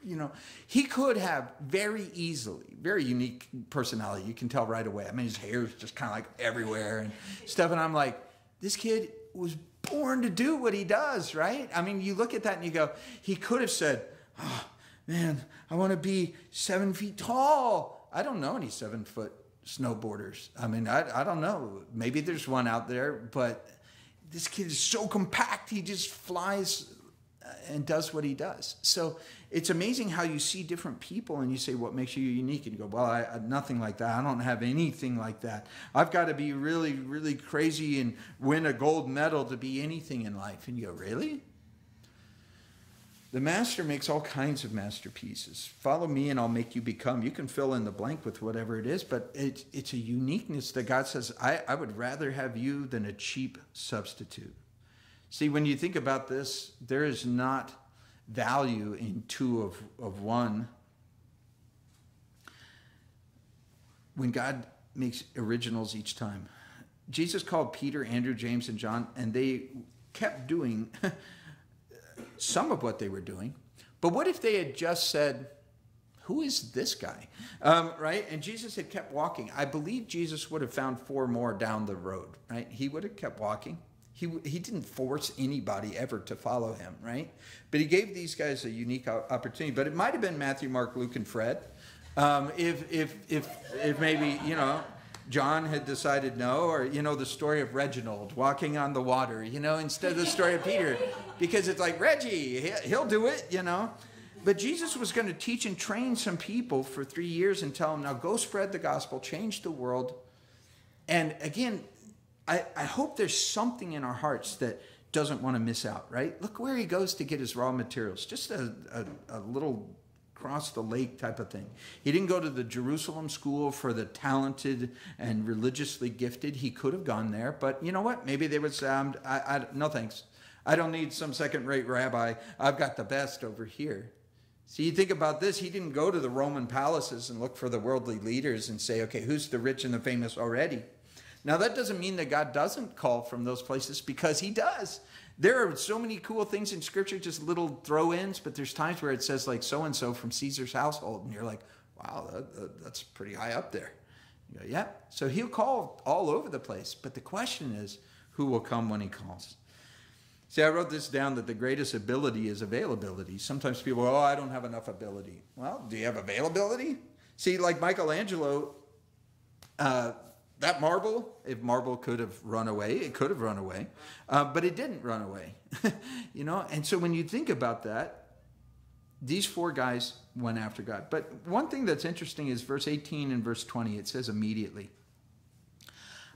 you know, he could have very easily, very unique personality. You can tell right away. I mean, his hair is just kind of like everywhere and stuff. And I'm like, this kid was born to do what he does, right? I mean, you look at that and you go, he could have said, oh, man, I want to be 7 feet tall. I don't know any 7 foot snowboarders. I mean, I don't know. Maybe there's one out there, but this kid is so compact. He just flies and does what he does. So it's amazing how you see different people and you say, what makes you unique? And you go, well, I nothing like that. I don't have anything like that. I've got to be really, really crazy and win a gold medal to be anything in life. And you go, really? The master makes all kinds of masterpieces. Follow me and I'll make you become. You can fill in the blank with whatever it is, but it's a uniqueness that God says, I would rather have you than a cheap substitute. See, when you think about this, there is not value in two of one. When God makes originals each time. Jesus called Peter, Andrew, James, and John, and they kept doing some of what they were doing. But what if they had just said, who is this guy? Right? And Jesus had kept walking. I believe Jesus would have found 4 more down the road, right? He would have kept walking. He didn't force anybody ever to follow him, right? But he gave these guys a unique opportunity. But it might have been Matthew, Mark, Luke, and Fred. If maybe, John had decided no, or, the story of Reginald walking on the water, instead of the story of Peter, because it's like, Reggie, he'll do it, But Jesus was going to teach and train some people for 3 years and tell them, now go spread the gospel, change the world. And again, I hope there's something in our hearts that doesn't want to miss out, right? Look where he goes to get his raw materials, just a little across the lake type of thing. He didn't go to the Jerusalem school for the talented and religiously gifted. He could have gone there, but you know what? Maybe they would say, no thanks. I don't need some second-rate rabbi. I've got the best over here. See, you think about this. He didn't go to the Roman palaces and look for the worldly leaders and say, okay, who's the rich and the famous already? Now, that doesn't mean that God doesn't call from those places, because he does. There are so many cool things in Scripture, just little throw-ins, but there's times where it says like so-and-so from Caesar's household, and you're like, wow, that's pretty high up there. You go, yeah. So he'll call all over the place, but the question is, who will come when he calls? See, I wrote this down, that the greatest ability is availability. Sometimes people go, I don't have enough ability. Well, do you have availability? See, like Michelangelo, that marble, if marble could have run away, it could have run away, but it didn't run away, And so when you think about that, these 4 guys went after God. But one thing that's interesting is verse 18 and verse 20. It says immediately.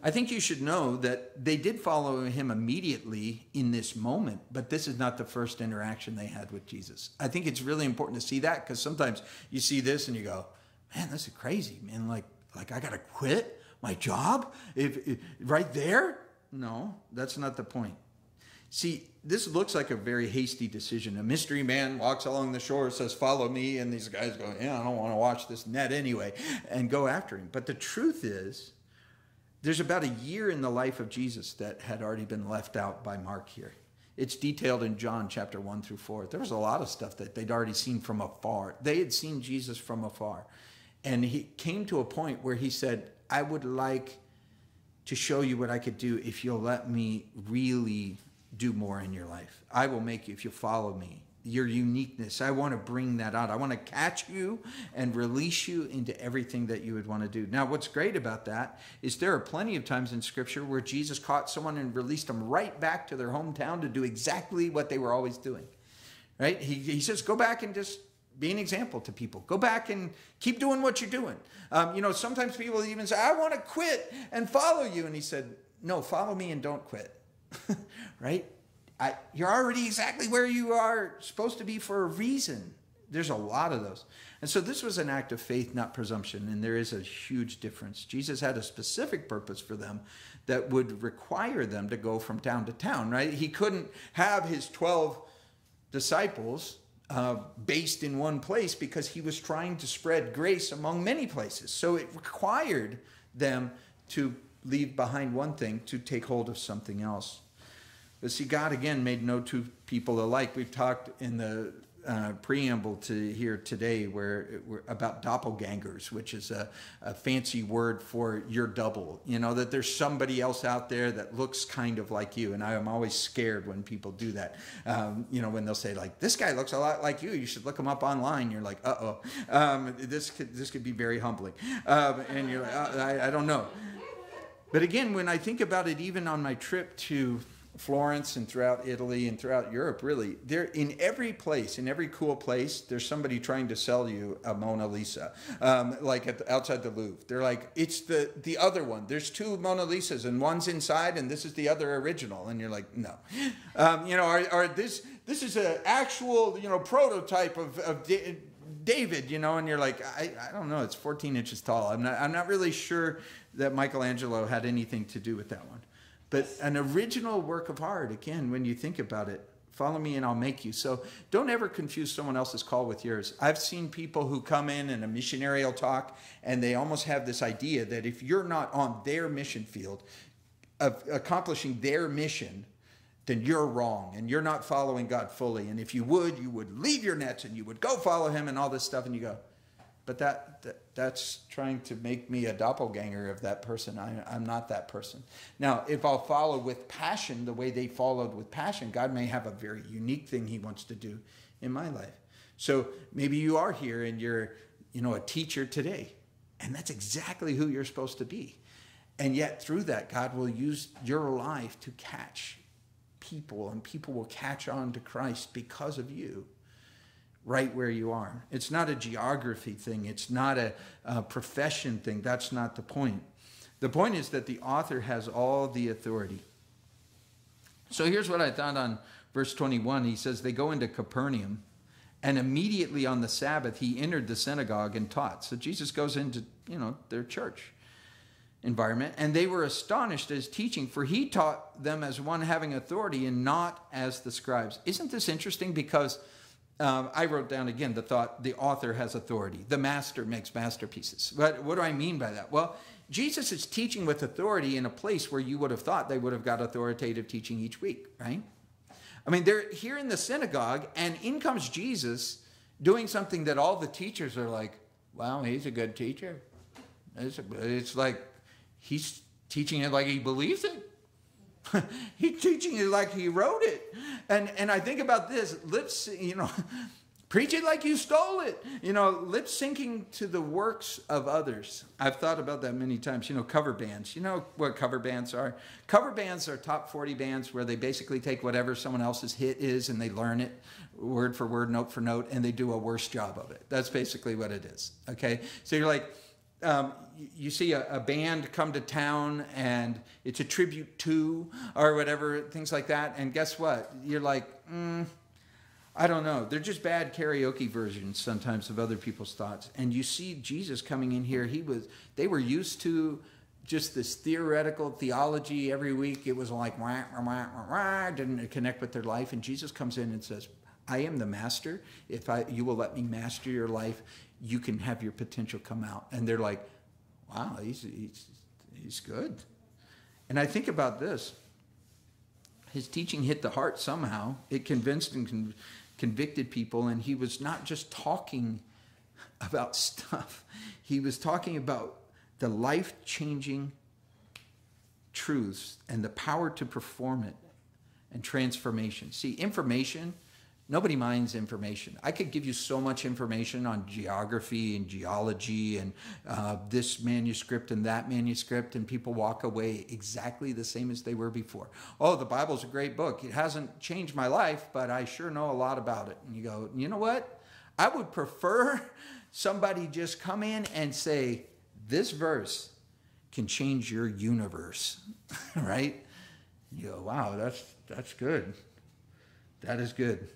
I think you should know that they did follow him immediately in this moment, but this is not the first interaction they had with Jesus. I think it's really important to see that, because sometimes you see this and you go, man, this is crazy, man. Like I got to quit my job if right there? No, that's not the point. See, this looks like a very hasty decision. A mystery man walks along the shore, says, follow me. And these guys go, yeah, I don't want to watch this net anyway, and go after him. But the truth is, there's about a year in the life of Jesus that had already been left out by Mark here. It's detailed in John chapter 1 through 4. There was a lot of stuff that they'd already seen from afar. They had seen Jesus from afar. And he came to a point where he said, I would like to show you what I could do if you'll let me really do more in your life. I will make you, if you follow me, your uniqueness. I want to bring that out. I want to catch you and release you into everything that you would want to do. Now, what's great about that is there are plenty of times in Scripture where Jesus caught someone and released them right back to their hometown to do exactly what they were always doing, right? He says, go back and just be an example to people. Go back and keep doing what you're doing. Sometimes people even say, I want to quit and follow you. And he said, no, follow me and don't quit, right? You're already exactly where you are supposed to be for a reason. There's a lot of those. And so this was an act of faith, not presumption. And there is a huge difference. Jesus had a specific purpose for them that would require them to go from town to town, right? He couldn't have his 12 disciples based in one place, because he was trying to spread grace among many places. So it required them to leave behind one thing to take hold of something else. But see, God, again, made no two people alike. We've talked in the preamble to here today where we're about doppelgangers, which is a fancy word for your double. You know, that there's somebody else out there that looks kind of like you. And I am always scared when people do that. You know, when they'll say like, this guy looks a lot like you should look him up online. You're like, uh-oh, this could be very humbling. And you're like, I don't know. But again, when I think about it, even on my trip to Florence and throughout Italy and throughout Europe, really, there in every place, in every cool place, there's somebody trying to sell you a Mona Lisa, like outside the Louvre. They're like, it's the other one. There's two Mona Lisas, and one's inside, and this is the other original. And you're like, no, you know, or this is an actual, you know, prototype of David, you know, and you're like, I don't know, it's 14 inches tall. I'm not really sure that Michelangelo had anything to do with that one. But an original work of art, again, when you think about it, follow me and I'll make you. So don't ever confuse someone else's call with yours. I've seen people who come in a missionarial talk, and they almost have this idea that if you're not on their mission field of accomplishing their mission, then you're wrong and you're not following God fully. And if you would leave your nets and you would go follow him and all this stuff. And you go, but that's trying to make me a doppelganger of that person. I'm not that person. Now, if I'll follow with passion the way they followed with passion, God may have a very unique thing he wants to do in my life. So maybe you are here and you're, you know, a teacher today, and that's exactly who you're supposed to be. And yet through that, God will use your life to catch people, and people will catch on to Christ because of you. Right where you are. It's not a geography thing. It's not a profession thing. That's not the point. The point is that the author has all the authority. So here's what I thought on verse 21. He says, they go into Capernaum, and immediately on the Sabbath, he entered the synagogue and taught. So Jesus goes into, you know, their church environment, and they were astonished at his teaching, for he taught them as one having authority and not as the scribes. Isn't this interesting? Because I wrote down again the thought, the author has authority. The master makes masterpieces. But what do I mean by that? Well, Jesus is teaching with authority in a place where you would have thought they would have got authoritative teaching each week, right? I mean, they're here in the synagogue, and in comes Jesus doing something that all the teachers are like, wow, he's a good teacher. It's like he's teaching it like he believes it. He's teaching it like he wrote it. And I think about this, you know, preach it like you stole it. You know, lip syncing to the works of others. I've thought about that many times. You know, cover bands. You know what cover bands are? Cover bands are top 40 bands where they basically take whatever someone else's hit is and they learn it word for word, note for note, and they do a worse job of it. That's basically what it is. Okay? So you're like, you see a band come to town and it's a tribute to or whatever, things like that. And guess what? You're like, I don't know. They're just bad karaoke versions sometimes of other people's thoughts. And you see Jesus coming in here. They were used to just this theoretical theology every week. It was like, wah, wah, wah, wah, didn't connect with their life. And Jesus comes in and says, I am the master. If you will let me master your life, you can have your potential come out. And they're like, wow, he's good. And I think about this. His teaching hit the heart somehow. It convinced and convicted people. And he was not just talking about stuff. He was talking about the life-changing truths and the power to perform it and transformation. See, information, nobody minds information. I could give you so much information on geography and geology and this manuscript and that manuscript, and people walk away exactly the same as they were before. Oh, the Bible's a great book. It hasn't changed my life, but I sure know a lot about it. And you go, you know what? I would prefer somebody just come in and say, this verse can change your universe, right? You go, wow, that's good. That is good.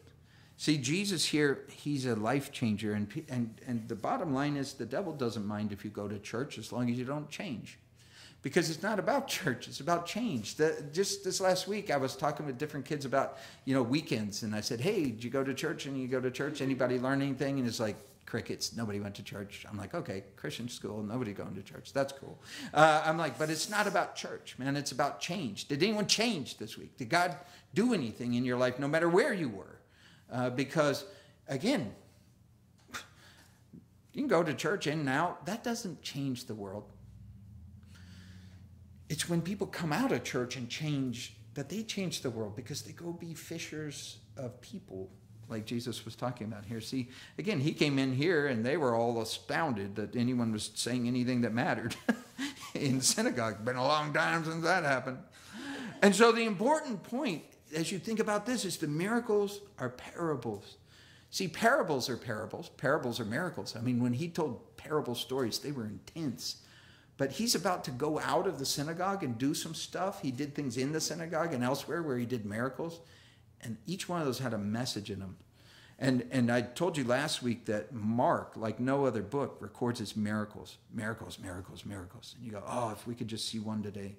See, Jesus here, he's a life changer. And the bottom line is the devil doesn't mind if you go to church as long as you don't change. Because it's not about church, it's about change. Just this last week, I was talking with different kids about, you know, weekends. And I said, hey, did you go to church? And you go to church, anybody learn anything? And it's like, crickets, nobody went to church. I'm like, okay, Christian school, nobody going to church. That's cool. I'm like, but it's not about church, man. It's about change. Did anyone change this week? Did God do anything in your life, no matter where you were? Because again, you can go to church in and out. That doesn't change the world. It's when people come out of church and change, that they change the world, because they go be fishers of people, like Jesus was talking about here. See, again, he came in here and they were all astounded that anyone was saying anything that mattered in the synagogue. Been a long time since that happened. And so the important point, as you think about this, is the miracles are parables. See, parables are parables. Parables are miracles. I mean, when he told parable stories, they were intense. But he's about to go out of the synagogue and do some stuff. He did things in the synagogue and elsewhere where he did miracles. And each one of those had a message in them. And I told you last week that Mark, like no other book, records his miracles. Miracles, miracles, miracles. And you go, oh, if we could just see one today.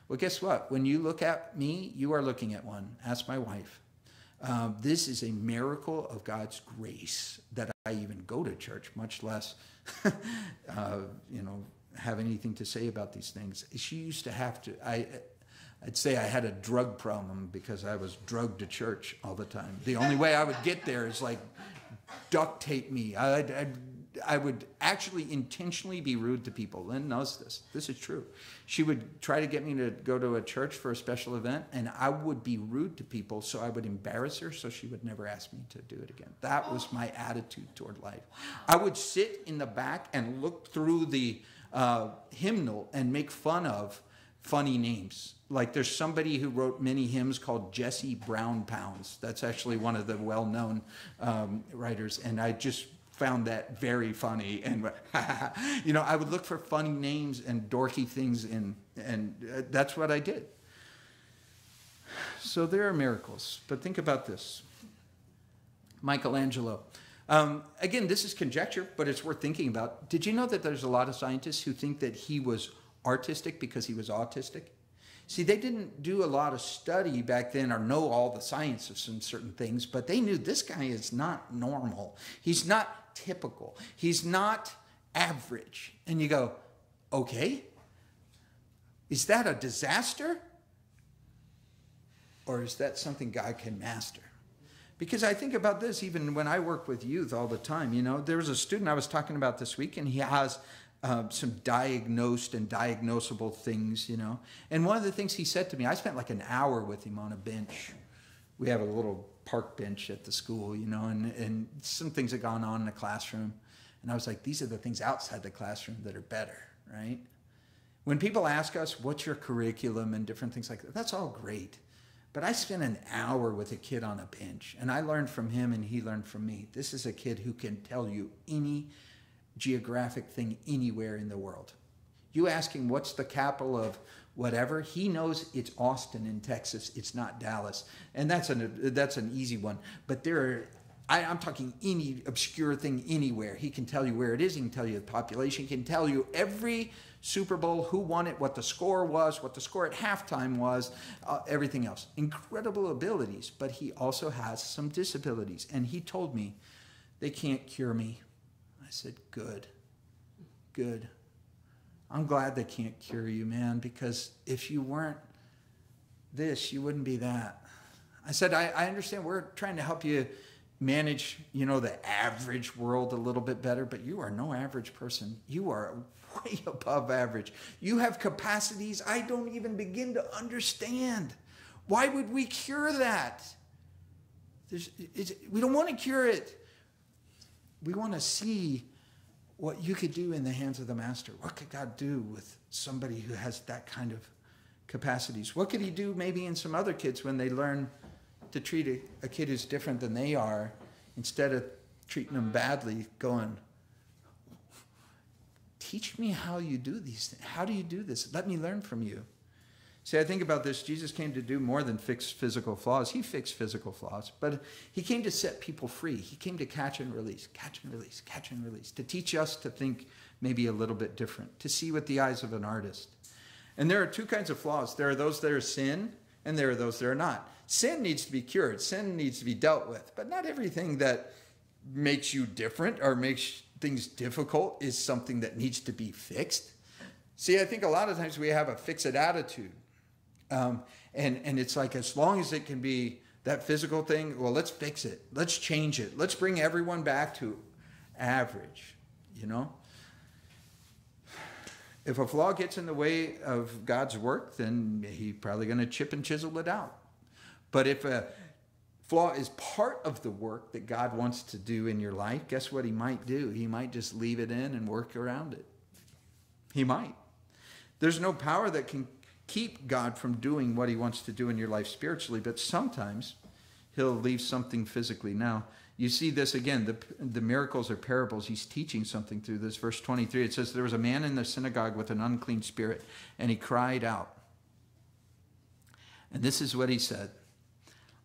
Well, guess what? When you look at me, you are looking at one. Ask my wife. This is a miracle of God's grace that I even go to church, much less, have anything to say about these things. She used to have to, I'd say I had a drug problem because I was drugged to church all the time. The only way I would get there is like duct tape me. I would actually intentionally be rude to people. Lynn knows this. This is true. She would try to get me to go to a church for a special event, and I would be rude to people, so I would embarrass her, so she would never ask me to do it again. That was my attitude toward life. I would sit in the back and look through the hymnal and make fun of funny names. Like there's somebody who wrote many hymns called Jesse Brown Pounds. That's actually one of the well-known writers, and I just found that very funny. And I would look for funny names and dorky things, and that's what I did. So there are miracles, but think about this. Michelangelo. Again, this is conjecture, but it's worth thinking about. Did you know that there's a lot of scientists who think that he was artistic because he was autistic? See, they didn't do a lot of study back then or know all the sciences and certain things, but they knew this guy is not normal. He's not typical. He's not average. And you go, okay, is that a disaster? Or is that something God can master? Because I think about this even when I work with youth all the time. There was a student I was talking about this week, and he has some diagnosed and diagnosable things, And one of the things he said to me, I spent like an hour with him on a bench. We have a little park bench at the school, and some things had gone on in the classroom. And I was like, these are the things outside the classroom that are better, right? When people ask us, what's your curriculum and different things like that, that's all great. But I spent an hour with a kid on a bench, and I learned from him and he learned from me. This is a kid who can tell you any geographic thing anywhere in the world. You ask him what's the capital of whatever, he knows it's Austin in Texas, it's not Dallas. And that's an easy one. But I'm talking any obscure thing anywhere. He can tell you where it is, he can tell you the population, he can tell you every Super Bowl, who won it, what the score was, what the score at halftime was, everything else. Incredible abilities, but he also has some disabilities. And he told me, they can't cure me. I said, good. I'm glad they can't cure you, man, because if you weren't this, you wouldn't be that. I said, I understand we're trying to help you manage, the average world a little bit better, but you are no average person. You are way above average. You have capacities I don't even begin to understand. Why would we cure that? We don't want to cure it. We want to see what you could do in the hands of the master. What could God do with somebody who has that kind of capacities? What could he do maybe in some other kids when they learn to treat a kid who's different than they are, instead of treating them badly, going, teach me how you do these things. How do you do this? Let me learn from you. See, I think about this. Jesus came to do more than fix physical flaws. He fixed physical flaws, but he came to set people free. He came to catch and release, catch and release, catch and release, to teach us to think maybe a little bit different, to see with the eyes of an artist. And there are two kinds of flaws. There are those that are sin, and there are those that are not. Sin needs to be cured. Sin needs to be dealt with, but not everything that makes you different or makes things difficult is something that needs to be fixed. See, I think a lot of times we have a fix-it attitude. And it's like, as long as it can be That physical thing, well, let's fix it. Let's change it. Let's bring everyone back to average, you know? If a flaw gets in the way of God's work, then he's probably going to chip and chisel it out. But if a flaw is part of the work that God wants to do in your life, guess what he might do? He might just leave it in and work around it. He might. There's no power that can keep God from doing what he wants to do in your life spiritually, but sometimes he'll leave something physically. Now, you see this again, the miracles are parables. He's teaching something through this. Verse 23, it says, there was a man in the synagogue with an unclean spirit, and he cried out. And this is what he said.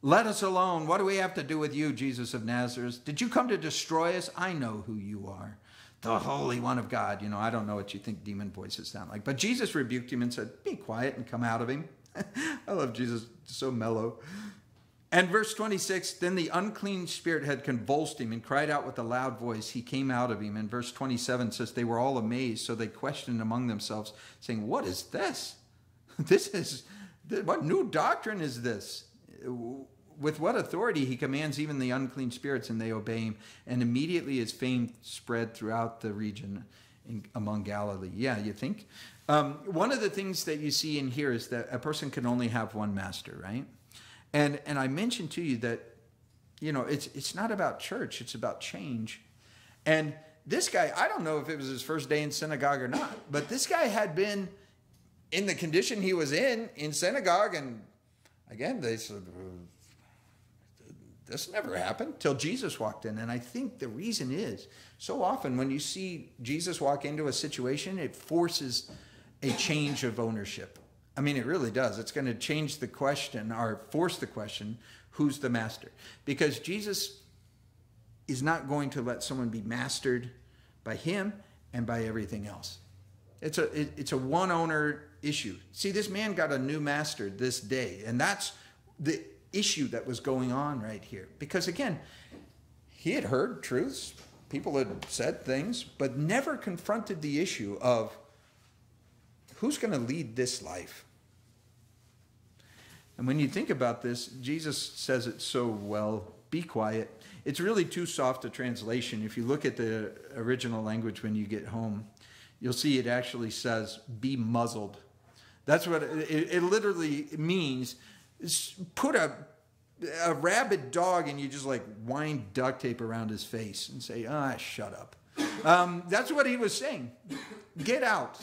Let us alone. What do we have to do with you, Jesus of Nazareth? Did you come to destroy us? I know who you are, the Holy One of God. You know, I don't know what you think demon voices sound like. But Jesus rebuked him and said, be quiet and come out of him. I love Jesus, so mellow. And verse 26, then the unclean spirit had convulsed him and cried out with a loud voice. He came out of him. And verse 27 says, they were all amazed, so they questioned among themselves, saying, what is this? What new doctrine is this? With what authority he commands even the unclean spirits, and they obey him. And immediately his fame spread throughout the region among Galilee. Yeah, you think? One of the things that you see in here is that a person can only have one master, right? And I mentioned to you that, you know, it's not about church, it's about change. And this guy, I don't know if it was his first day in synagogue or not, but this guy had been in the condition he was in synagogue, and again, they said, this never happened till Jesus walked in. And I think the reason is, so often when you see Jesus walk into a situation, it forces a change of ownership. I mean, it really does. It's going to change the question, or force the question, who's the master? Because Jesus is not going to let someone be mastered by him and by everything else. It's a one-owner issue. See, this man got a new master this day, and that's the issue that was going on right here. Because again, he had heard truths, people had said things, but never confronted the issue of who's going to lead this life. And when you think about this, Jesus says it so well, be quiet. It's really too soft a translation. If you look at the original language when you get home, you'll see it actually says, be muzzled. That's what it literally means. Put a rabid dog and you just like wind duct tape around his face and say, shut up. That's what he was saying. Get out.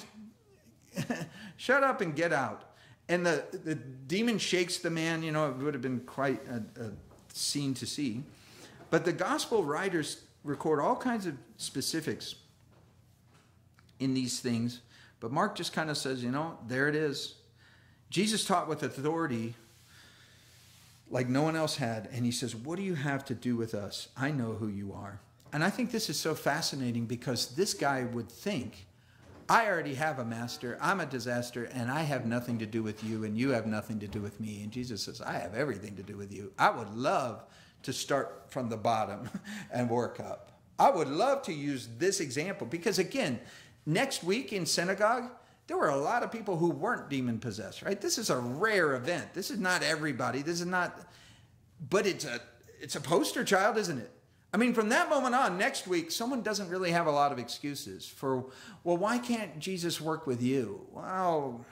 Shut up and get out. And the demon shakes the man. You know, it would have been quite a scene to see. But the gospel writers record all kinds of specifics in these things. But Mark just kind of says, you know, there it is. Jesus taught with authority like no one else had. And he says, what do you have to do with us? I know who you are. And I think this is so fascinating because this guy would think, I already have a master, I'm a disaster, and I have nothing to do with you, and you have nothing to do with me. And Jesus says, I have everything to do with you. I would love to start from the bottom and work up. I would love to use this example because, again, next week in synagogue, there were a lot of people who weren't demon-possessed, right? This is a rare event. This is not everybody. This is not, but it's a poster child, isn't it? I mean, from that moment on, next week, someone doesn't really have a lot of excuses for, well, why can't Jesus work with you? Well,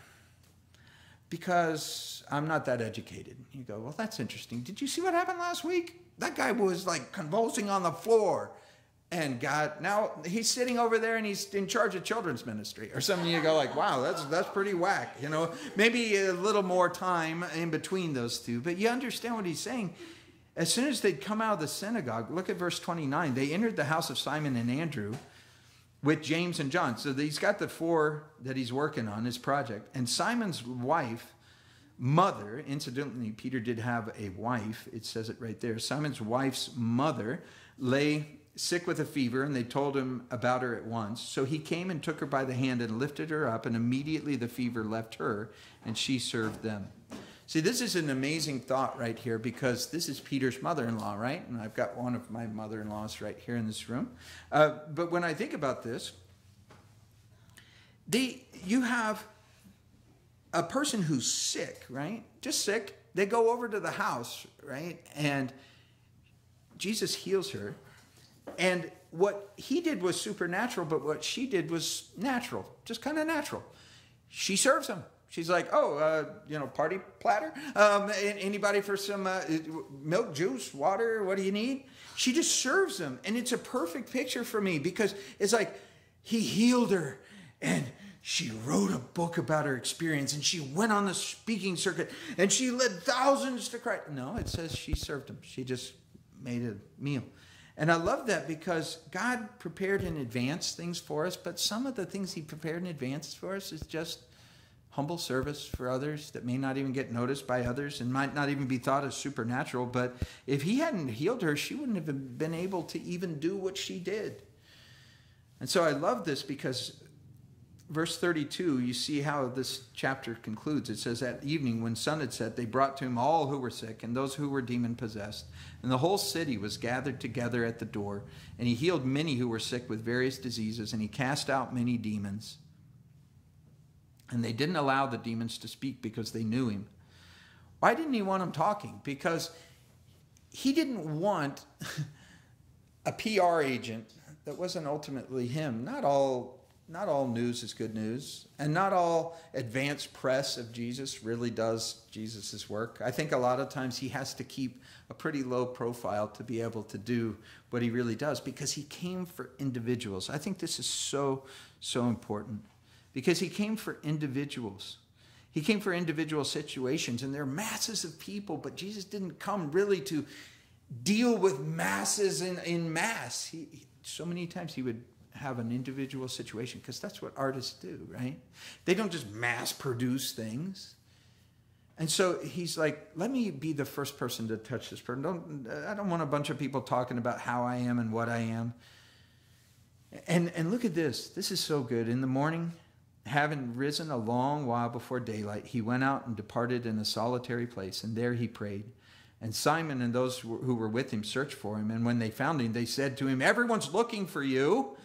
because I'm not that educated. You go, well, that's interesting. Did you see what happened last week? That guy was like convulsing on the floor. And God, now he's sitting over there and he's in charge of children's ministry or something. You go like, wow, that's pretty whack. You know, maybe a little more time in between those two. But you understand what he's saying. As soon as they'd come out of the synagogue, look at verse 29. They entered the house of Simon and Andrew with James and John. So he's got the four that he's working on, his project. And Simon's wife, mother, incidentally, Peter did have a wife. It says it right there. Simon's wife's mother lay sick with a fever, and they told him about her at once. So he came and took her by the hand and lifted her up, and immediately the fever left her, and she served them. See, this is an amazing thought right here because this is Peter's mother-in-law, right? And I've got one of my mother-in-laws right here in this room. But when I think about this, you have a person who's sick, right? Just sick, they go over to the house, right? And Jesus heals her. And what he did was supernatural, but what she did was natural, just kind of natural. She serves him. She's like, party platter? Anybody for some milk, juice, water? What do you need? She just serves him. And it's a perfect picture for me because it's like he healed her and she wrote a book about her experience and she went on the speaking circuit and she led thousands to Christ. No, it says she served him. She just made a meal. And I love that because God prepared in advance things for us, but some of the things he prepared in advance for us is just humble service for others that may not even get noticed by others and might not even be thought as supernatural. But if he hadn't healed her, she wouldn't have been able to even do what she did. And so I love this because verse 32, you see how this chapter concludes. It says, at evening, when sun had set, they brought to him all who were sick and those who were demon-possessed. And the whole city was gathered together at the door. And he healed many who were sick with various diseases, and he cast out many demons. And they didn't allow the demons to speak because they knew him. Why didn't he want them talking? Because he didn't want a PR agent that wasn't ultimately him. Not all news is good news, and not all advanced press of Jesus really does Jesus's work. I think a lot of times he has to keep a pretty low profile to be able to do what he really does because he came for individuals. I think this is so, so important because he came for individuals. He came for individual situations, and there are masses of people, but Jesus didn't come really to deal with masses in mass. So many times he would have an individual situation because that's what artists do, right? They don't just mass produce things. And so he's like, let me be the first person to touch this person. I don't want a bunch of people talking about how I am and what I am. And look at this. This is so good. In the morning, having risen a long while before daylight, he went out and departed in a solitary place, and there he prayed. And Simon and those who were with him searched for him. And when they found him, they said to him, everyone's looking for you.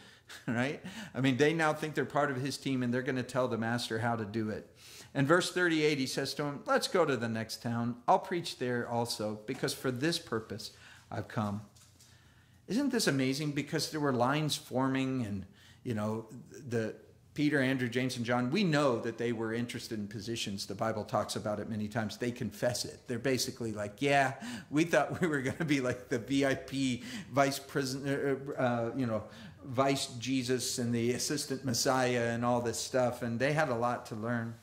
Right? I mean, they now think they're part of his team and they're going to tell the master how to do it. And verse 38, he says to him, let's go to the next town. I'll preach there also because for this purpose I've come. Isn't this amazing? Because there were lines forming and, the Peter, Andrew, James, and John, we know that they were interested in positions. The Bible talks about it many times. They confess it. They're basically like, yeah, we thought we were going to be like the VIP vice Jesus and the assistant Messiah and all this stuff. And they had a lot to learn.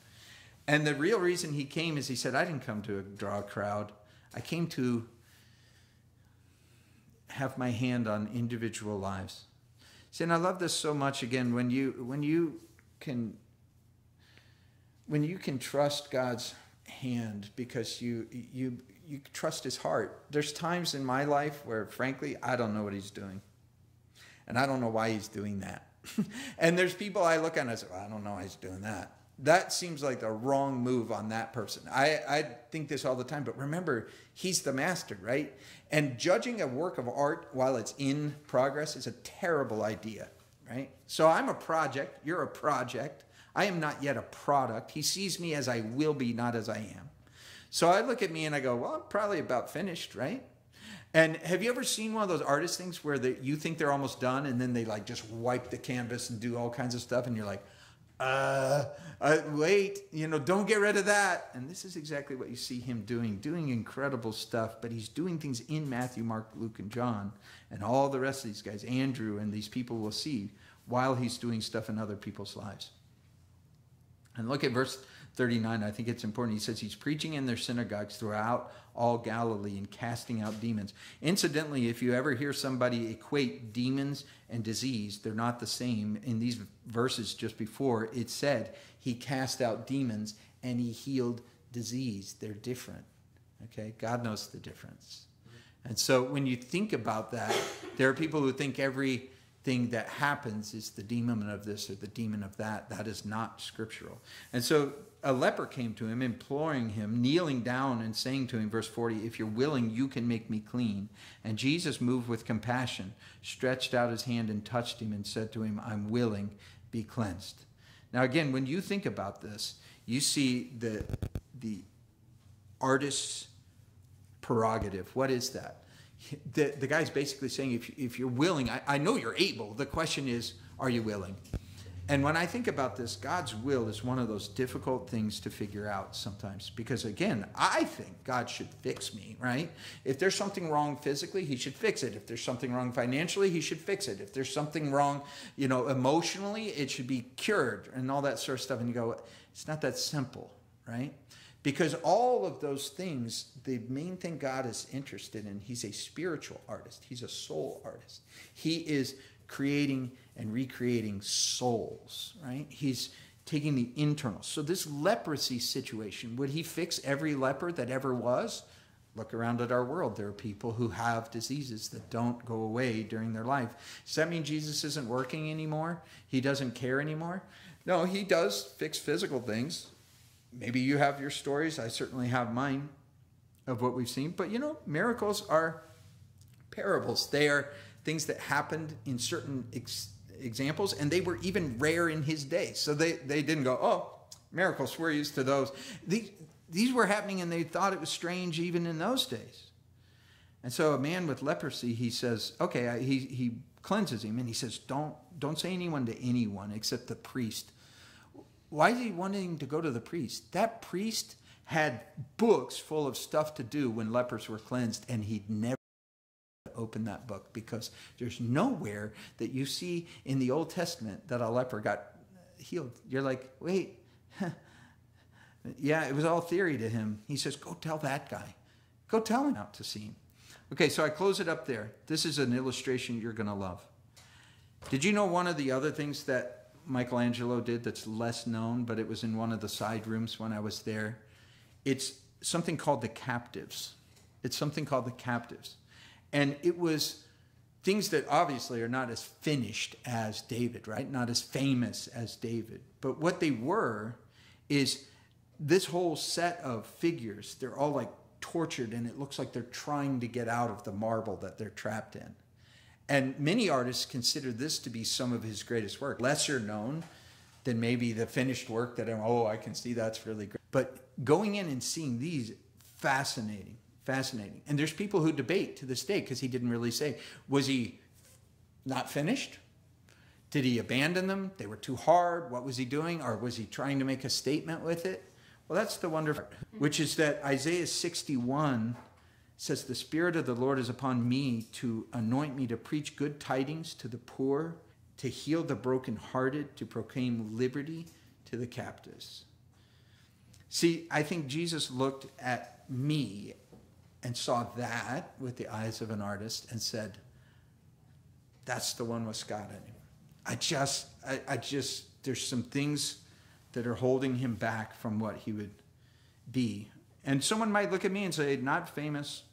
And the real reason he came is he said, I didn't come to draw a crowd. I came to have my hand on individual lives. See, and I love this so much. Again, when you can trust God's hand because you trust his heart. There's times in my life where, frankly, I don't know what he's doing. And I don't know why he's doing that. And there's people I look at and I say, well, I don't know why he's doing that. That seems like the wrong move on that person. I think this all the time, but remember, he's the master, right? And judging a work of art while it's in progress is a terrible idea, right? So I'm a project, you're a project. I am not yet a product. He sees me as I will be, not as I am. So I look at me and I go, well, I'm probably about finished, right? And have you ever seen one of those artist things where you think they're almost done and then they like just wipe the canvas and do all kinds of stuff and you're like, wait, don't get rid of that. And this is exactly what you see him doing incredible stuff, but he's doing things in Matthew, Mark, Luke, and John, and all the rest of these guys, Andrew, and these people will see while he's doing stuff in other people's lives. And look at verse 39. I think it's important. He says he's preaching in their synagogues throughout all Galilee and casting out demons. Incidentally, if you ever hear somebody equate demons and disease, they're not the same. In these verses just before, it said he cast out demons and he healed disease. They're different. Okay? God knows the difference. And so when you think about that, there are people who think everything that happens is the demon of this or the demon of that. That is not scriptural. And so a leper came to him, imploring him, kneeling down and saying to him, verse 40, if you're willing, you can make me clean. And Jesus, moved with compassion, stretched out his hand and touched him and said to him, I'm willing, be cleansed. Now again, when you think about this, you see the artist's prerogative. What is that? The guy's basically saying, if you're willing, I know you're able. The question is, are you willing? And when I think about this, God's will is one of those difficult things to figure out sometimes. Because again, I think God should fix me, right? If there's something wrong physically, he should fix it. If there's something wrong financially, he should fix it. If there's something wrong, emotionally, it should be cured and all that sort of stuff. And you go, it's not that simple, right? Because all of those things, the main thing God is interested in, he's a spiritual artist. He's a soul artist. He is creating and recreating souls, right? He's taking the internal. So this leprosy situation, would he fix every leper that ever was? Look around at our world. There are people who have diseases that don't go away during their life. Does that mean Jesus isn't working anymore? He doesn't care anymore? No, he does fix physical things. Maybe you have your stories. I certainly have mine of what we've seen. But, miracles are parables. They are things that happened in certain examples, and they were even rare in his day. So they didn't go, oh, miracles, we're used to those. These were happening, and they thought it was strange even in those days. And so a man with leprosy, he says, okay, he cleanses him, and he says, don't say anyone to anyone except the priest. Why is he wanting to go to the priest? That priest had books full of stuff to do when lepers were cleansed, and he'd never open that book, because there's nowhere that you see in the Old Testament that a leper got healed. You're like, wait, yeah, it was all theory to him. He says, go tell that guy. Go tell him out to see him. Okay, so I close it up there. This is an illustration you're going to love. Did you know one of the other things that Michelangelo did that's less known, but it was in one of the side rooms when I was there? It's something called the captives. It's something called the captives. And it was things that obviously are not as finished as David, right? Not as famous as David. But what they were is this whole set of figures. They're all like tortured, and it looks like they're trying to get out of the marble that they're trapped in. And many artists consider this to be some of his greatest work. Lesser known than maybe the finished work that I can see that's really great. But going in and seeing these, fascinating. And there's people who debate to this day, because he didn't really say, was he not finished? Did he abandon them? They were too hard. What was he doing? Or was he trying to make a statement with it? Well, that's the wonderful part, which is that Isaiah 61 says, the Spirit of the Lord is upon me to anoint me to preach good tidings to the poor, to heal the brokenhearted, to proclaim liberty to the captives. See, I think Jesus looked at me and saw that with the eyes of an artist and said, that's the one with Scott in him. I just, there's some things that are holding him back from what he would be. And someone might look at me and say, not famous,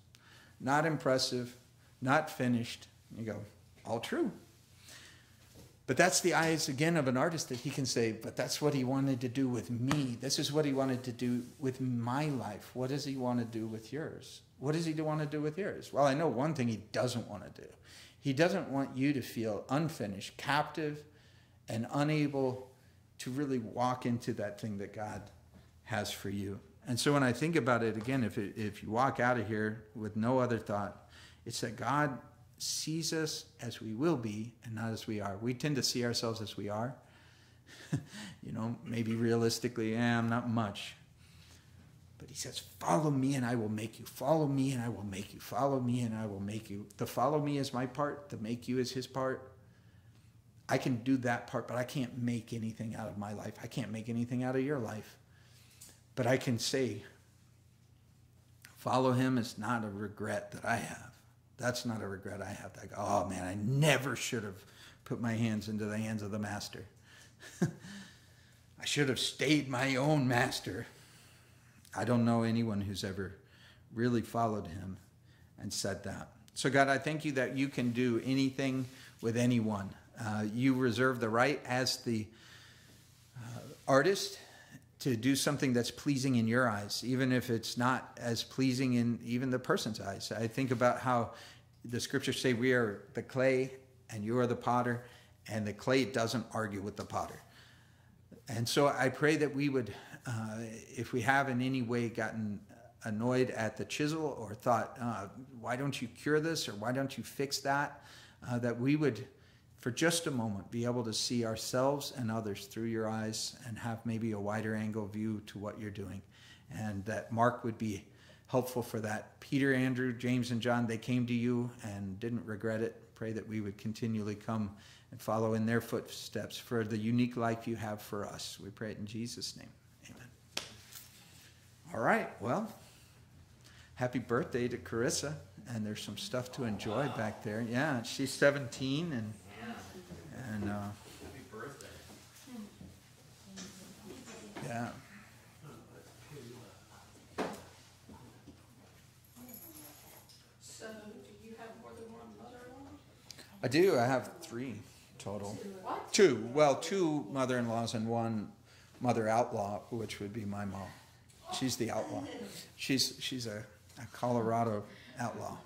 not impressive, not finished. And you go, all true. But that's the eyes, again, of an artist, that he can say, but that's what he wanted to do with me. This is what he wanted to do with my life. What does he want to do with yours? What does he want to do with yours? Well, I know one thing he doesn't want to do. He doesn't want you to feel unfinished, captive, and unable to really walk into that thing that God has for you. And so when I think about it, again, if you walk out of here with no other thought, it's that God sees us as we will be and not as we are. We tend to see ourselves as we are. Maybe realistically, I'm not much. But he says, follow me and I will make you. Follow me and I will make you. Follow me and I will make you. The follow me is my part. The make you is his part. I can do that part, but I can't make anything out of my life. I can't make anything out of your life. But I can say, follow him is not a regret that I have. That's not a regret I have. I go, oh man, I never should have put my hands into the hands of the master. I should have stayed my own master. I don't know anyone who's ever really followed him and said that. So God, I thank you that you can do anything with anyone. You reserve the right as the artist to do something that's pleasing in your eyes, even if it's not as pleasing in even the person's eyes. I think about how the scriptures say we are the clay and you are the potter, and the clay doesn't argue with the potter. And so I pray that we would, if we have in any way gotten annoyed at the chisel or thought, why don't you cure this or why don't you fix that, that we would, for just a moment, be able to see ourselves and others through your eyes and have maybe a wider angle view to what you're doing. And that Mark would be helpful for that. Peter, Andrew, James, and John, they came to you and didn't regret it. Pray that we would continually come and follow in their footsteps for the unique life you have for us. We pray it in Jesus' name. Amen. All right, well, happy birthday to Carissa. And there's some stuff to enjoy back there. Yeah, she's 17 and happy birthday. yeah. So, do you have more than one mother-in-law? I do. I have 3 total. What? 2. Well, 2 mother-in-laws and 1 mother outlaw, which would be my mom. She's the outlaw. She's a Colorado outlaw.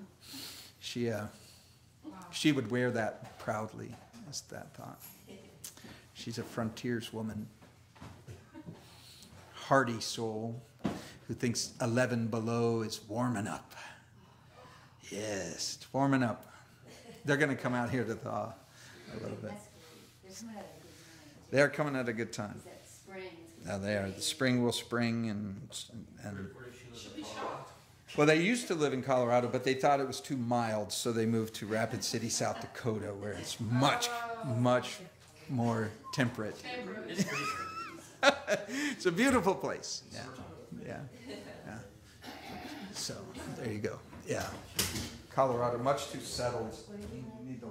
She would wear that proudly, is that thought. She's a frontiers woman. Hardy soul who thinks 11 below is warming up. Yes, it's warming up. They're going to come out here to thaw a little bit. They're coming at a good time. They're coming at a good time. Is that spring? Now they are. The spring will spring and Where does she live in Colorado? well, they used to live in Colorado, but they thought it was too mild, so they moved to Rapid City, South Dakota, where it's much more temperate. It's pretty It's a beautiful place. Yeah. Yeah. So there you go. Yeah. Colorado, much too settled. You need the